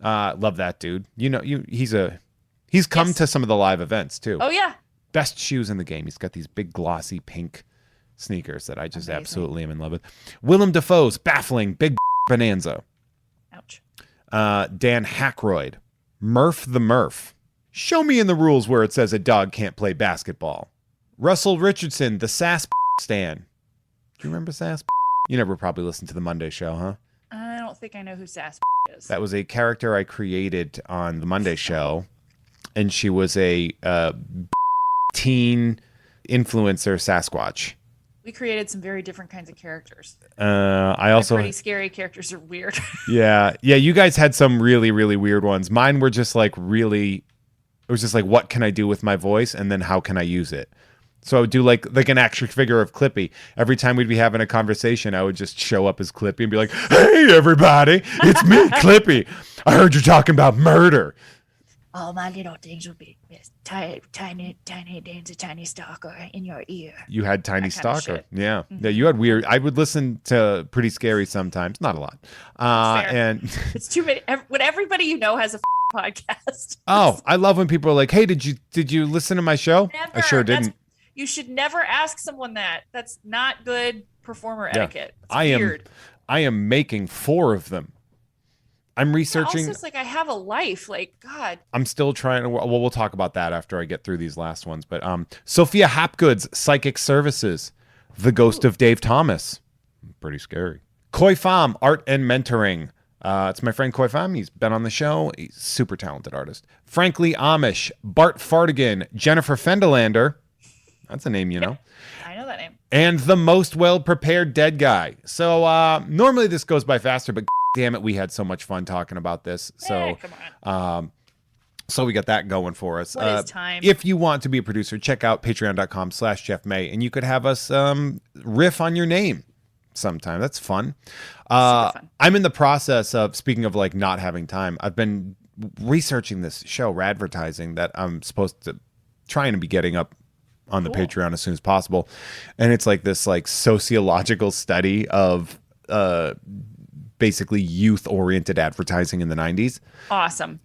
Love that dude. He's come to some of the live events too. Oh yeah. Best shoes in the game. He's got these big glossy pink sneakers that I just absolutely am in love with. Willem Dafoe's Baffling Big Bonanza. Ouch. Dan Hackroyd. Murph the Murph. Show me in the rules where it says a dog can't play basketball. Russell Richardson, the Sass Stan. Do you remember Sass? You never probably listened to the Monday show, huh? I don't think I know who Sass is. That was a character I created on the Monday show, and she was a teen influencer Sasquatch. We created some very different kinds of characters. I also pretty scary characters are weird. yeah. You guys had some really, really weird ones. Mine were just like really. It was just like, what can I do with my voice, and then how can I use it? So I would do like an action figure of Clippy. Every time we'd be having a conversation, I would just show up as Clippy and be like, "Hey, everybody, it's me, Clippy. I heard you're talking about murder." All my little things would be tiny dancer, tiny stalker in your ear. You had tiny stalker, yeah. Mm-hmm. Yeah. You had weird. I would listen to Pretty Scary sometimes, not a lot. And it's too many. When everybody has a podcast. Oh, I love when people are like, "Hey, did you listen to my show?" Never. I sure didn't. You should never ask someone that. That's not good performer etiquette. It's weird. I am making 4 of them. I'm researching. Also, it's like I have a life. Like, God. I'm still trying to. Well, we'll talk about that after I get through these last ones. But Sophia Hapgood's Psychic Services, The Ghost of Dave Thomas. Pretty scary. Koi Pham, Art and Mentoring. It's my friend Koi Pham. He's been on the show. He's a super talented artist. Frankly Amish, Bart Fardigan, Jennifer Fendelander. That's a name you know. I know that name. And the most well-prepared dead guy. So normally this goes by faster, but damn it, we had so much fun talking about this. So, come on. So we got that going for us. What is time? If you want to be a producer, check out patreon.com/JeffMay, and you could have us riff on your name sometime. That's fun. Super fun. I'm in the process of, speaking of like not having time, I've been researching this show, Radvertising, that I'm supposed to trying to be getting up on the Patreon as soon as possible. And it's like this like sociological study of basically youth-oriented advertising in the 90s. Awesome.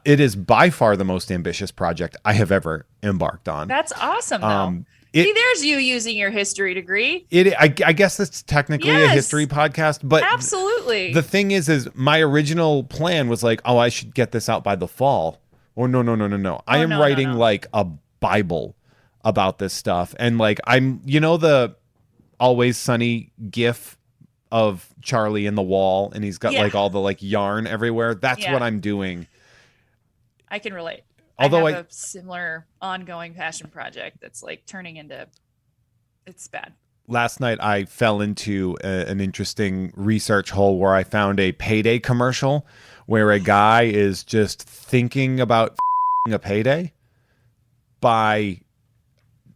It is by far the most ambitious project I have ever embarked on. That's awesome, though. See, there's you using your history degree. I guess it's technically a history podcast, but absolutely. The thing is my original plan was like, oh, I should get this out by the fall. Or no. I am writing like a Bible about this stuff. And like, I'm, the Always Sunny gif of Charlie in the wall, and he's got like all the like yarn everywhere. That's what I'm doing. I can relate. Although I have a similar ongoing passion project that's like turning into, it's bad. Last night I fell into an interesting research hole where I found a payday commercial where a guy is just thinking about a payday by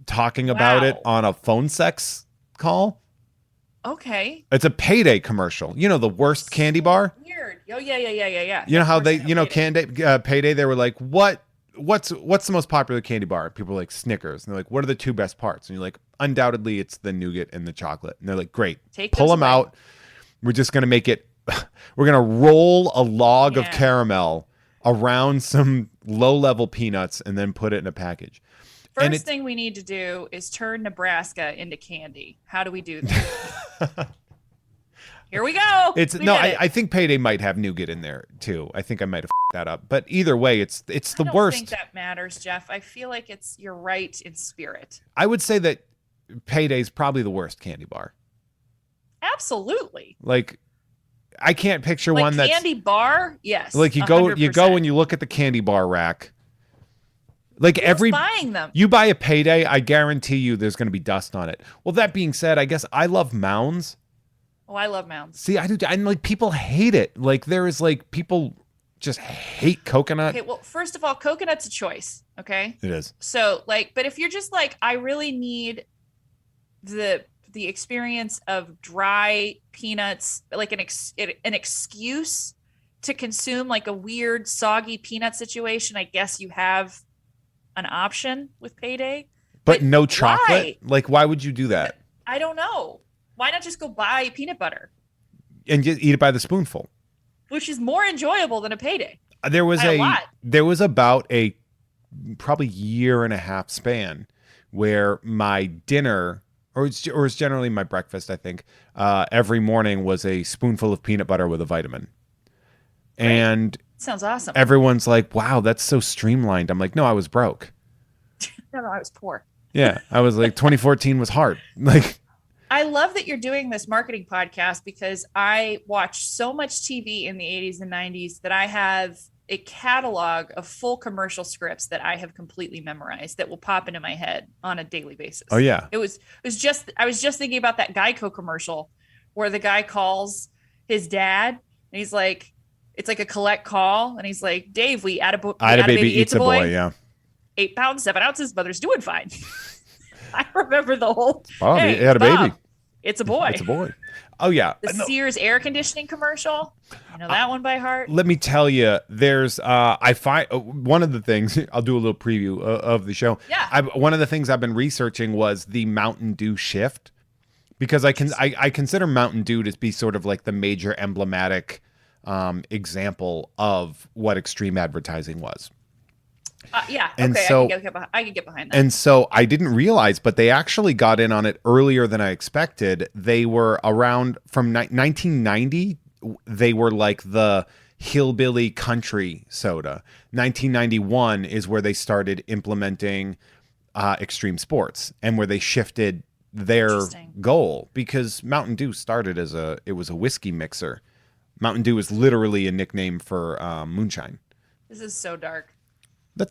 talking about it on a phone sex call. Okay. It's a payday commercial. The worst candy bar. Weird. Oh yeah. You know how they, payday. They were like, what's the most popular candy bar? People were like Snickers, and they're like, what are the two best parts? And you're like, undoubtedly, it's the nougat and the chocolate. And they're like, great, pull them out. We're just gonna make it. We're gonna roll a log of caramel around some low-level peanuts and then put it in a package. First thing we need to do is turn Nebraska into candy. How do we do that? Here we go. I think payday might have nougat in there too. I think I might have that up. But either way, it's the worst. I don't think that matters, Jeff. I feel like you're right in spirit. I would say that payday's probably the worst candy bar. Absolutely. Like, I can't picture like one that's candy bar. Yes. Like you go and you look at the candy bar rack. Like who's buying them? You buy a payday, I guarantee you there's going to be dust on it. Well, that being said, I guess I love Mounds. Oh, I love Mounds. See, I do. And like people hate it. Like there is like people just hate coconut. Okay, well, first of all, coconut's a choice. Okay, it is. So like, but if you're just like, I really need the experience of dry peanuts, like an excuse to consume like a weird soggy peanut situation, I guess you have an option with payday, but no chocolate. Why? Like, why would you do that? I don't know. Why not just go buy peanut butter and just eat it by the spoonful, which is more enjoyable than a payday? There was about a probably year and a half span where my dinner, or it's generally my breakfast, I think, every morning was a spoonful of peanut butter with a vitamin. Right. And sounds awesome. Everyone's like, wow, that's so streamlined. I'm like, no, I was broke. No, I was poor. Yeah. I was like, 2014 was hard. Like, I love that you're doing this marketing podcast because I watched so much TV in the 80s and 90s that I have a catalog of full commercial scripts that I have completely memorized that will pop into my head on a daily basis. Oh yeah. I was just thinking about that Geico commercial where the guy calls his dad and he's like, it's like a collect call, and he's like, Dave, we had a baby eats a boy. Yeah. 8 pounds, 7 ounces, mother's doing fine. I remember the whole. Oh, he had a baby. It's a boy. It's a boy. Oh yeah. The Sears air conditioning commercial. I know that one by heart. Let me tell you, there's I find one of the things. I'll do a little preview of the show. Yeah. One of the things I've been researching was the Mountain Dew shift, because I consider Mountain Dew to be sort of like the major emblematic example of what extreme advertising was. Yeah. And okay. So, I can get behind that. And so I didn't realize, but they actually got in on it earlier than I expected. They were around from 1990. They were like the hillbilly country soda. 1991 is where they started implementing extreme sports and where they shifted their goal, because Mountain Dew started as it was a whiskey mixer. Mountain Dew is literally a nickname for moonshine. This is so dark.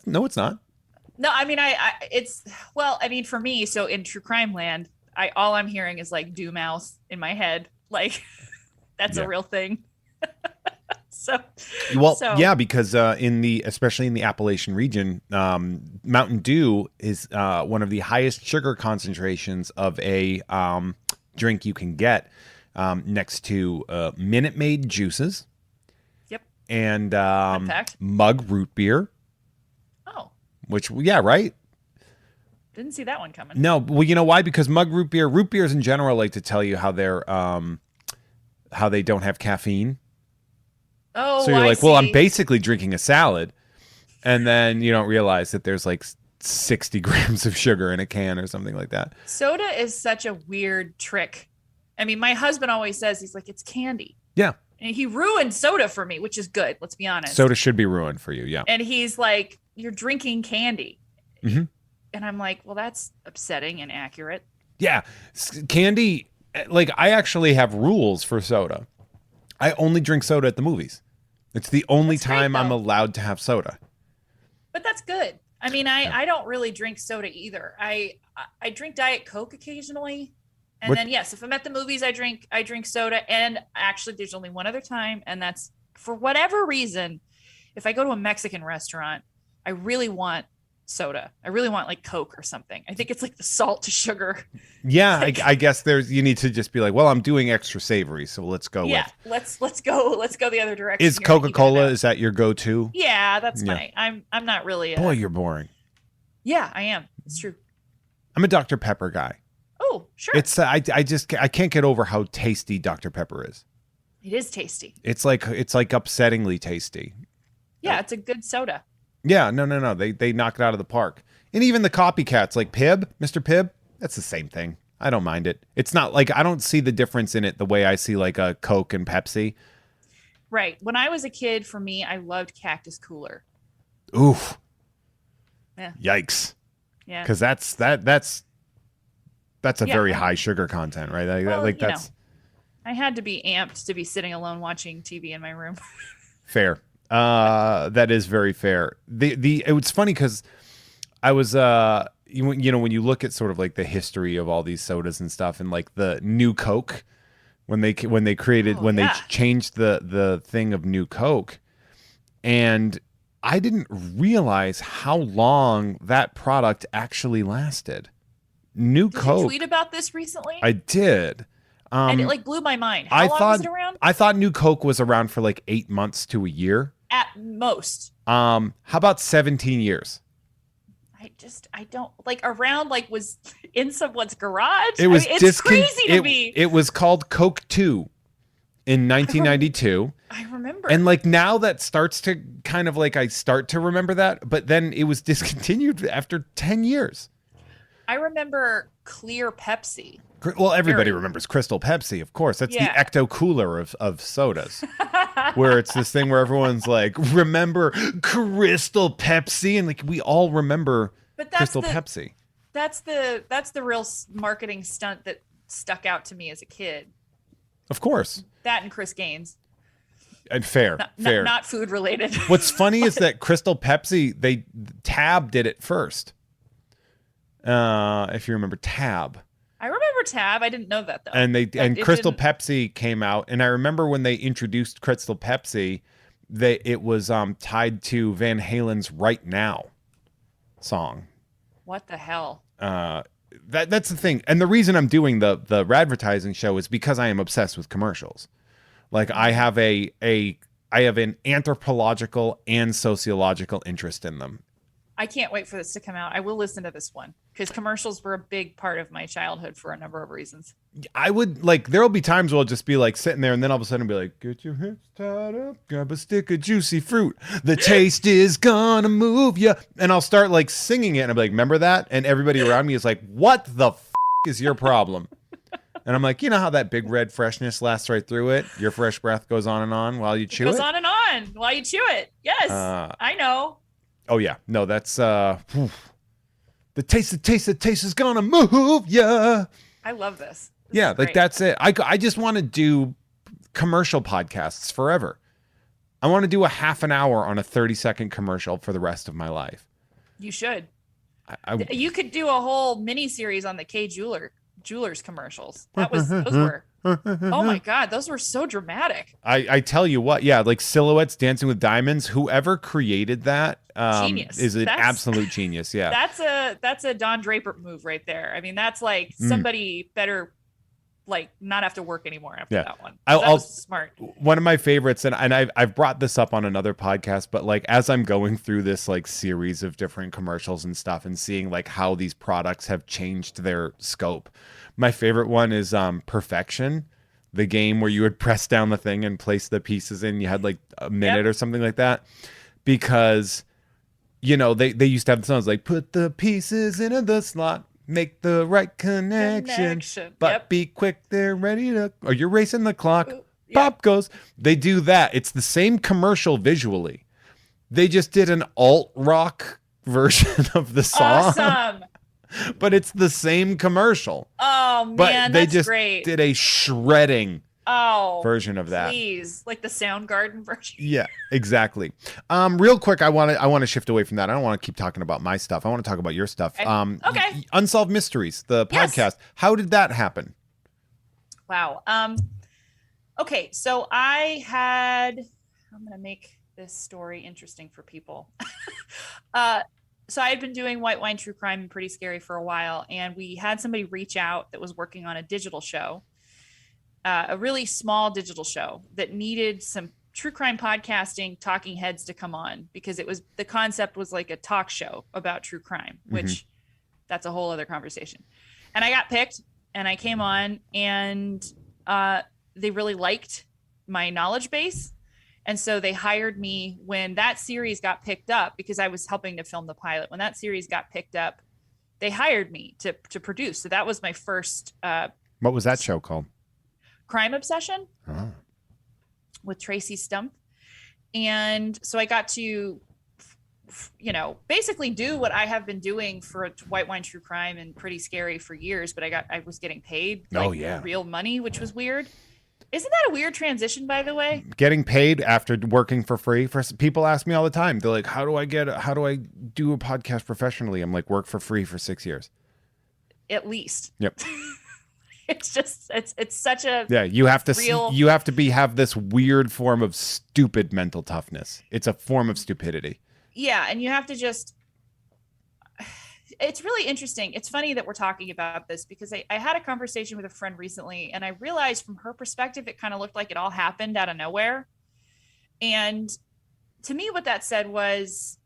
No, it's not. No, I mean, for me, so in true crime land, all I'm hearing is like Dew mouth in my head. Like that's a real thing. Because especially in the Appalachian region, Mountain Dew is one of the highest sugar concentrations of a drink you can get, next to Minute Maid juices. Yep. And mug root beer. Oh. Which, right? Didn't see that one coming. No, well, you know why? Because mug root beers in general like to tell you how they're how they don't have caffeine. Oh, so you're like, well, I'm basically drinking a salad, and then you don't realize that there's like 60 grams of sugar in a can or something like that. Soda is such a weird trick. I mean, my husband always says, he's like, it's candy. Yeah. And he ruined soda for me, which is good. Let's be honest. Soda should be ruined for you. Yeah. And he's like, you're drinking candy. Mm-hmm. And I'm like, well, that's upsetting and accurate. Yeah. Candy, like I actually have rules for soda. I only drink soda at the movies. It's the only time I'm allowed to have soda. But that's good. I mean, I don't really drink soda either. I drink Diet Coke occasionally. And then, yes, if I'm at the movies, I drink soda. And actually, there's only one other time. And that's for whatever reason, if I go to a Mexican restaurant, I really want soda. I really want like Coke or something. I think it's like the salt to sugar. Yeah, I guess you need to just be like, well, I'm doing extra savory, so let's go. Yeah, let's go the other direction. Is Coca-Cola, is that your go-to? Yeah, that's I'm not really. Boy, you're boring. Yeah, I am. It's true. I'm a Dr. Pepper guy. Oh, sure. It's I can't get over how tasty Dr. Pepper is. It is tasty. It's like upsettingly tasty. Yeah, it's a good soda. Yeah, no. They knock it out of the park. And even the copycats, like Pibb, Mr. Pibb, that's the same thing. I don't mind it. It's not like I don't see the difference in it the way I see like a Coke and Pepsi. Right. When I was a kid, for me, I loved Cactus Cooler. Oof. Yeah. Yikes. Yeah. Because that's a very high sugar content, right? That's. I had to be amped to be sitting alone watching TV in my room. Fair. That is very fair. It's funny because I was when you look at sort of like the history of all these sodas and stuff, and like the New Coke when they changed the thing of New Coke, and I didn't realize how long that product actually lasted. Did Coke. You tweet about this recently? I did. And it like blew my mind. How long was it around? I thought New Coke was around for like 8 months to a year. At most. How about 17 years? I don't like around like was in someone's garage. It's crazy to me. It was called Coke 2 in 1992. I remember. And like now that starts to kind of like I start to remember that, but then it was discontinued after 10 years. I remember Clear Pepsi. Well, everybody remembers Crystal Pepsi, of course. That's the Ecto Cooler of sodas, where it's this thing where everyone's like, remember Crystal Pepsi? And like, we all remember Crystal Pepsi. That's the real marketing stunt that stuck out to me as a kid. Of course. That and Chris Gaines. And fair. Not food related. What's funny is that Crystal Pepsi, Tab did it first. If you remember Tab. I remember Tab. I didn't know that though. And Crystal Pepsi came out, and I remember when they introduced Crystal Pepsi, it was tied to Van Halen's "Right Now" song. What the hell? That's the thing, and the reason I'm doing the advertising show is because I am obsessed with commercials. Like I have an anthropological and sociological interest in them. I can't wait for this to come out. I will listen to this one because commercials were a big part of my childhood for a number of reasons. I would like, there'll be times where I'll just be like sitting there and then all of a sudden be like, get your hips tied up, grab a stick of juicy fruit. The taste is gonna move ya. And I'll start like singing it and I'll be like, remember that? And everybody around me is like, what the is your problem? And I'm like, you know how that big red freshness lasts right through it? Your fresh breath goes on and on while you chew it? Goes on and on. on while you chew it. Yes, I know. Oh yeah, no, that's the taste is gonna move ya. I love this. Yeah, like that's it. I just want to do commercial podcasts forever. I want to do a half an hour on a 30-second commercial for the rest of my life. You should. You could do a whole mini series on the Jewelers commercials. Those were. Oh my God, those were so dramatic. I tell you what, yeah, like Silhouettes Dancing with Diamonds. Whoever created that genius. Is an absolute genius. Yeah, that's a Don Draper move right there. I mean, that's like somebody better like not have to work anymore after that one. That was smart. One of my favorites, and I've brought this up on another podcast, but like as I'm going through this like series of different commercials and stuff and seeing like how these products have changed their scope. My favorite one is Perfection, the game where you would press down the thing and place the pieces in. You had like a minute or something like that, because you know they used to have the songs like put the pieces into the slot. Make the right connection. But be quick, they're ready to... Or you're racing the clock. Pop goes. They do that. It's the same commercial visually. They just did an alt-rock version of the song. Awesome. But it's the same commercial. Oh, man, but they that's just great. did a shredding version of that. Please. Like the Soundgarden version. Yeah, exactly. Real quick, I want to shift away from that. I don't want to keep talking about my stuff. I want to talk about your stuff. Okay. Unsolved Mysteries, the podcast. Yes. How did that happen? Wow. Okay, so I'm going to make this story interesting for people. So I had been doing White Wine True Crime and Pretty Scary for a while, and we had somebody reach out that was working on a digital show. A really small digital show that needed some true crime podcasting talking heads to come on, because the concept was like a talk show about true crime, which that's a whole other conversation. And I got picked and I came on, and they really liked my knowledge base. And so they hired me when that series got picked up, because I was helping to film the pilot. When that series got picked up, they hired me to produce. So that was my first. What was that show called? Crime Obsession with Tracy Stump. And so I got to, basically do what I have been doing for White Wine True Crime and Pretty Scary for years, but I was getting paid real money, which was weird. Isn't that a weird transition, by the way? Getting paid after working for free. People ask me all the time. They're like, how do I do a podcast professionally? I'm like, work for free for 6 years. At least. Yep. It's just it's such a you have to have this weird form of stupid mental toughness. It's a form of stupidity. Yeah, and you have to just. It's really interesting. It's funny that we're talking about this, because I had a conversation with a friend recently, and I realized from her perspective it kind of looked like it all happened out of nowhere. And to me, what that said was,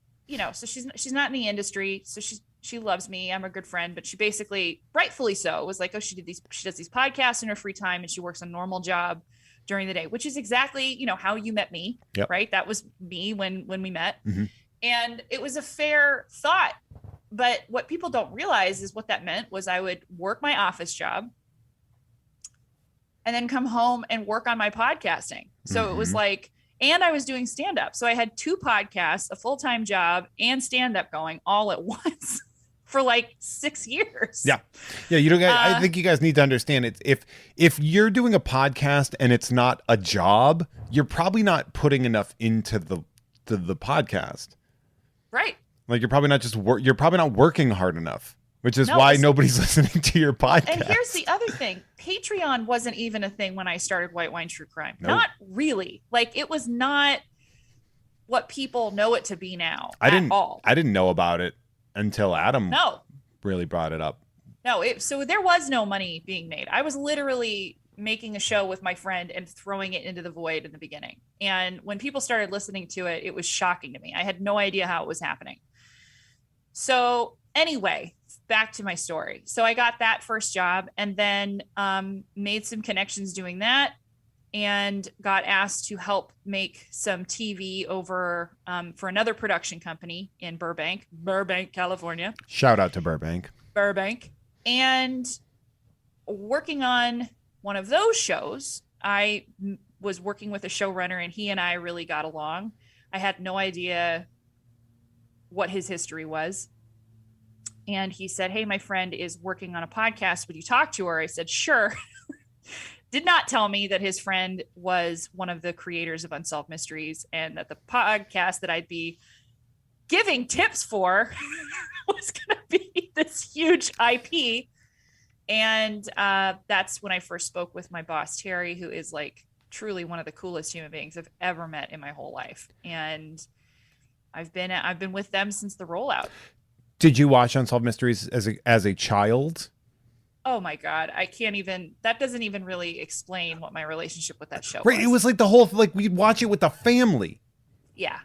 so she's not in the industry, so she loves me. I'm a good friend, but she basically, rightfully so, was like, oh, she does these podcasts in her free time, and she works a normal job during the day, which is exactly, how you met me, right? That was me when we met. Mm-hmm. And it was a fair thought. But what people don't realize is what that meant was I would work my office job and then come home and work on my podcasting. So it was like, and I was doing stand-up. So I had 2 podcasts, a full-time job, and stand-up going all at once for like 6 years. Yeah. Yeah. I think you guys need to understand it. If you're doing a podcast and it's not a job, you're probably not putting enough into the podcast. Right. Like you're probably not working hard enough, which is why nobody's listening to your podcast. And here's the other thing. Patreon wasn't even a thing when I started White Wine True Crime. Nope. Not really. Like it was not what people know it to be now I didn't know about it until Adam really brought it up. No, so there was no money being made. I was literally making a show with my friend and throwing it into the void in the beginning. And when people started listening to it, it was shocking to me. I had no idea how it was happening. So anyway, back to my story. So I got that first job and then made some connections doing that, and got asked to help make some TV over for another production company in Burbank, California. Shout out to Burbank. And working on one of those shows, I was working with a showrunner, and he and I really got along. I had no idea what his history was. And he said, hey, my friend is working on a podcast. Would you talk to her? I said, sure. Did not tell me that his friend was one of the creators of Unsolved Mysteries, and that the podcast that I'd be giving tips for was going to be this huge IP. And that's when I first spoke with my boss, Terry, who is like truly one of the coolest human beings I've ever met in my whole life. And I've been with them since the rollout. Did you watch Unsolved Mysteries as a child? Oh my God. I can't even, that doesn't even really explain what my relationship with that show was. Right. It was like the whole, like we'd watch it with the family. Yeah.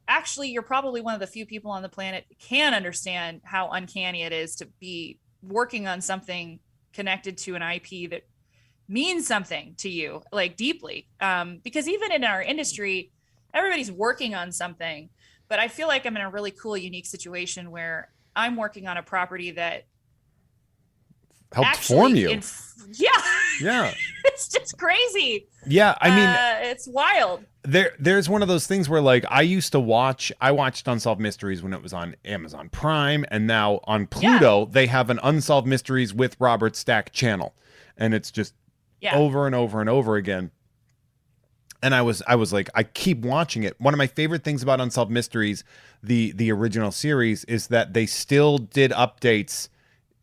Actually, you're probably one of the few people on the planet who can understand how uncanny it is to be working on something connected to an IP that means something to you, like deeply. Because even in our industry, everybody's working on something, but I feel like I'm in a really cool, unique situation where I'm working on a property that helped form you. Yeah. It's just crazy. Yeah. I mean, it's wild. There's one of those things where like I watched Unsolved Mysteries when it was on Amazon Prime, and now on Pluto, they have an Unsolved Mysteries with Robert Stack channel. And it's just over and over and over again. And I was like, I keep watching it. One of my favorite things about Unsolved Mysteries, the original series, is that they still did updates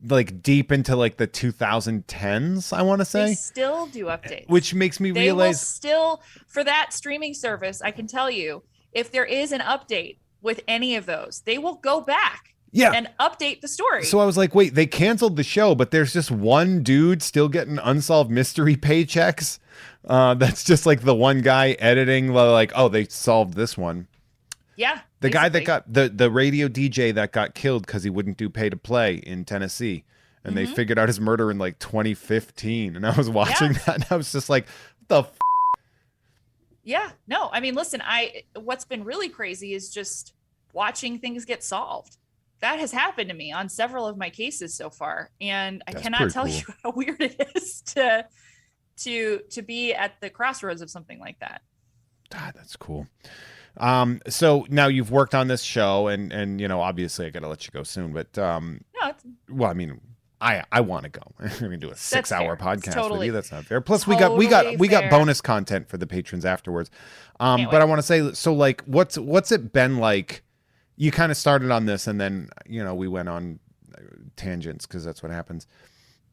like deep into like the 2010s, I want to say. They still do updates. Which makes me realize. Still, for that streaming service, I can tell you, if there is an update with any of those, they will go back and update the story. So I was like, wait, they canceled the show, but there's just one dude still getting Unsolved Mystery paychecks. That's just like the one guy editing, like, oh, they solved this one. Yeah. The guy that got the radio DJ that got killed because he wouldn't do pay to play in Tennessee. And they figured out his murder in like 2015. And I was watching that and I was just like, what the Yeah. No, I mean, listen, what's been really crazy is just watching things get solved. That has happened to me on several of my cases so far. And I cannot tell you how weird it is to be at the crossroads of something like that. God, that's cool. So now you've worked on this show and you know, obviously I got to let you go soon, but well, I mean, I want to go. We're going to do a 6-hour podcast with you. That's not fair. Plus we got bonus content for the patrons afterwards. But I want to say, so like, what's it been like? You kind of started on this and then, you know, we went on tangents because that's what happens.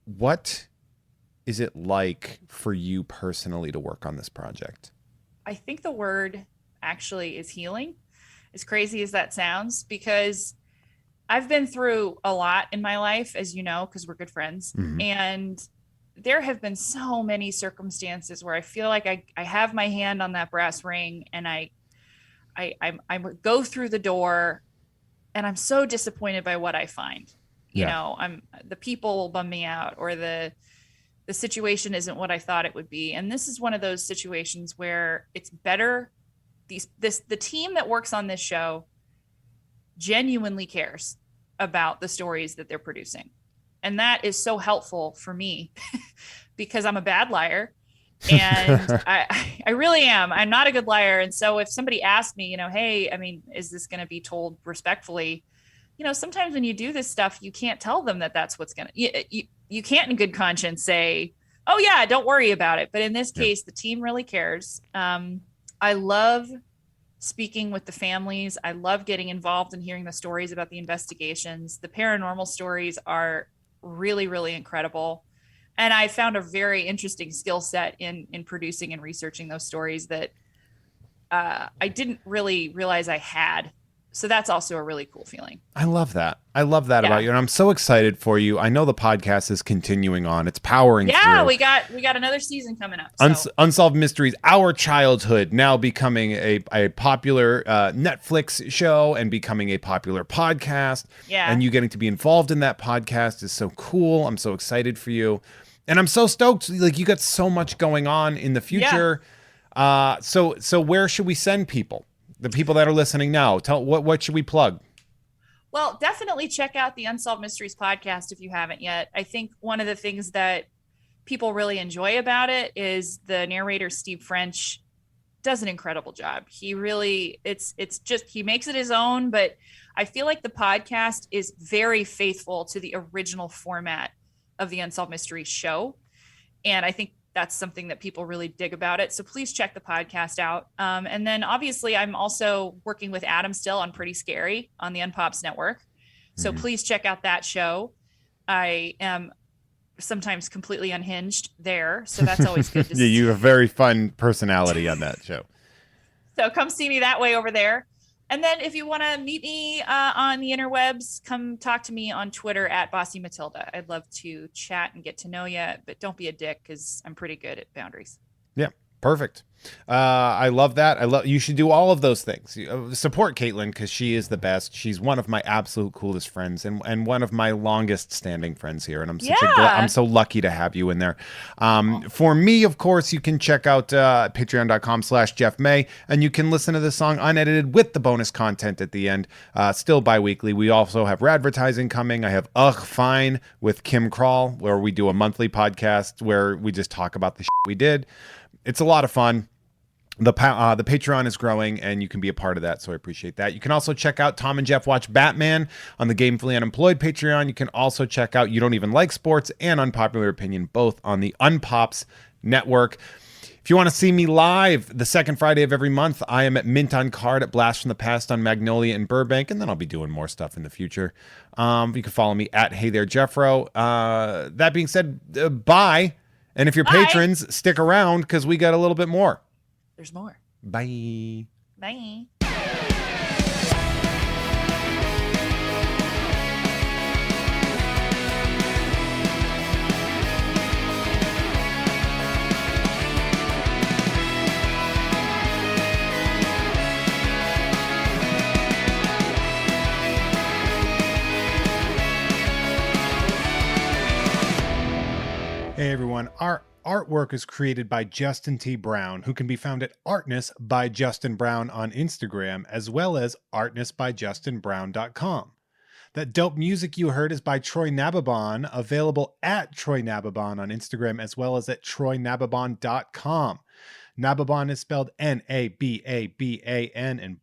What is it like for you personally to work on this project? I think the word actually is healing, as crazy as that sounds, because I've been through a lot in my life, as you know, because we're good friends. Mm-hmm. And there have been so many circumstances where I feel like I have my hand on that brass ring and I go through the door and I'm so disappointed by what I find. You know, the people will bum me out, or the situation isn't what I thought it would be. And this is one of those situations where it's better. The team that works on this show genuinely cares about the stories that they're producing. And that is so helpful for me because I'm a bad liar. And I really am. I'm not a good liar. And so if somebody asked me, you know, hey, I mean, is this going to be told respectfully? You know, sometimes when you do this stuff, you can't tell them that that's what's going to, you can't in good conscience say, oh yeah, don't worry about it. But in this case, the team really cares. I love speaking with the families. I love getting involved and hearing the stories about the investigations. The paranormal stories are really, really incredible. And I found a very interesting skill set in producing and researching those stories that I didn't really realize I had. So that's also a really cool feeling. I love that. About you. And I'm so excited for you. I know the podcast is continuing on. It's powering through. Yeah, we got another season coming up. So. Unsolved Mysteries, Our Childhood, now becoming a popular Netflix show and becoming a popular podcast. Yeah. And you getting to be involved in that podcast is so cool. I'm so excited for you. And I'm so stoked. Like, you got so much going on in the future. Yeah. So where should we send people? The people that are listening now, what should we plug? Well, definitely check out the Unsolved Mysteries podcast if you haven't yet. I think one of the things that people really enjoy about it is the narrator, Steve French, does an incredible job. He really, it's just, he makes it his own, but I feel like the podcast is very faithful to the original format of the Unsolved Mysteries show. And I think that's something that people really dig about it. So please check the podcast out. And then obviously I'm also working with Adam still on Pretty Scary on the Unpops Network. So please check out that show. I am sometimes completely unhinged there. So that's always good to see. You have a very fun personality on that show. So come see me that way over there. And then if you want to meet me on the interwebs, come talk to me on Twitter at Bossy Matilda. I'd love to chat and get to know you, but don't be a dick because I'm pretty good at boundaries. Yeah. Perfect. I love that. You should do all of those things. Support Caitlin because she is the best. She's one of my absolute coolest friends and one of my longest standing friends here. And I'm so lucky to have you in there. For me, of course, you can check out patreon.com/Jeff May, and you can listen to the song unedited with the bonus content at the end, still bi-weekly. We also have advertising coming. I have Ugh Fine with Kim Crawl, where we do a monthly podcast where we just talk about the shit we did. It's a lot of fun. The Patreon is growing, and you can be a part of that, so I appreciate that. You can also check out Tom and Jeff Watch Batman on the Gamefully Unemployed Patreon. You can also check out You Don't Even Like Sports and Unpopular Opinion, both on the Unpops Network. If you want to see me live the second Friday of every month, I am at Mint on Card at Blast from the Past on Magnolia in Burbank, and then I'll be doing more stuff in the future. You can follow me at Hey There Jeffro. That being said, bye. And if you're patrons, stick around because we got a little bit more. There's more. Bye. Bye. Hey everyone, our artwork is created by Justin T. Brown, who can be found at Artness by Justin Brown on Instagram, as well as artnessbyjustinbrown.com. That dope music you heard is by Troy Nababon, available at Troy Nababon on Instagram, as well as at troynababon.com. Nababon is spelled Nababan, and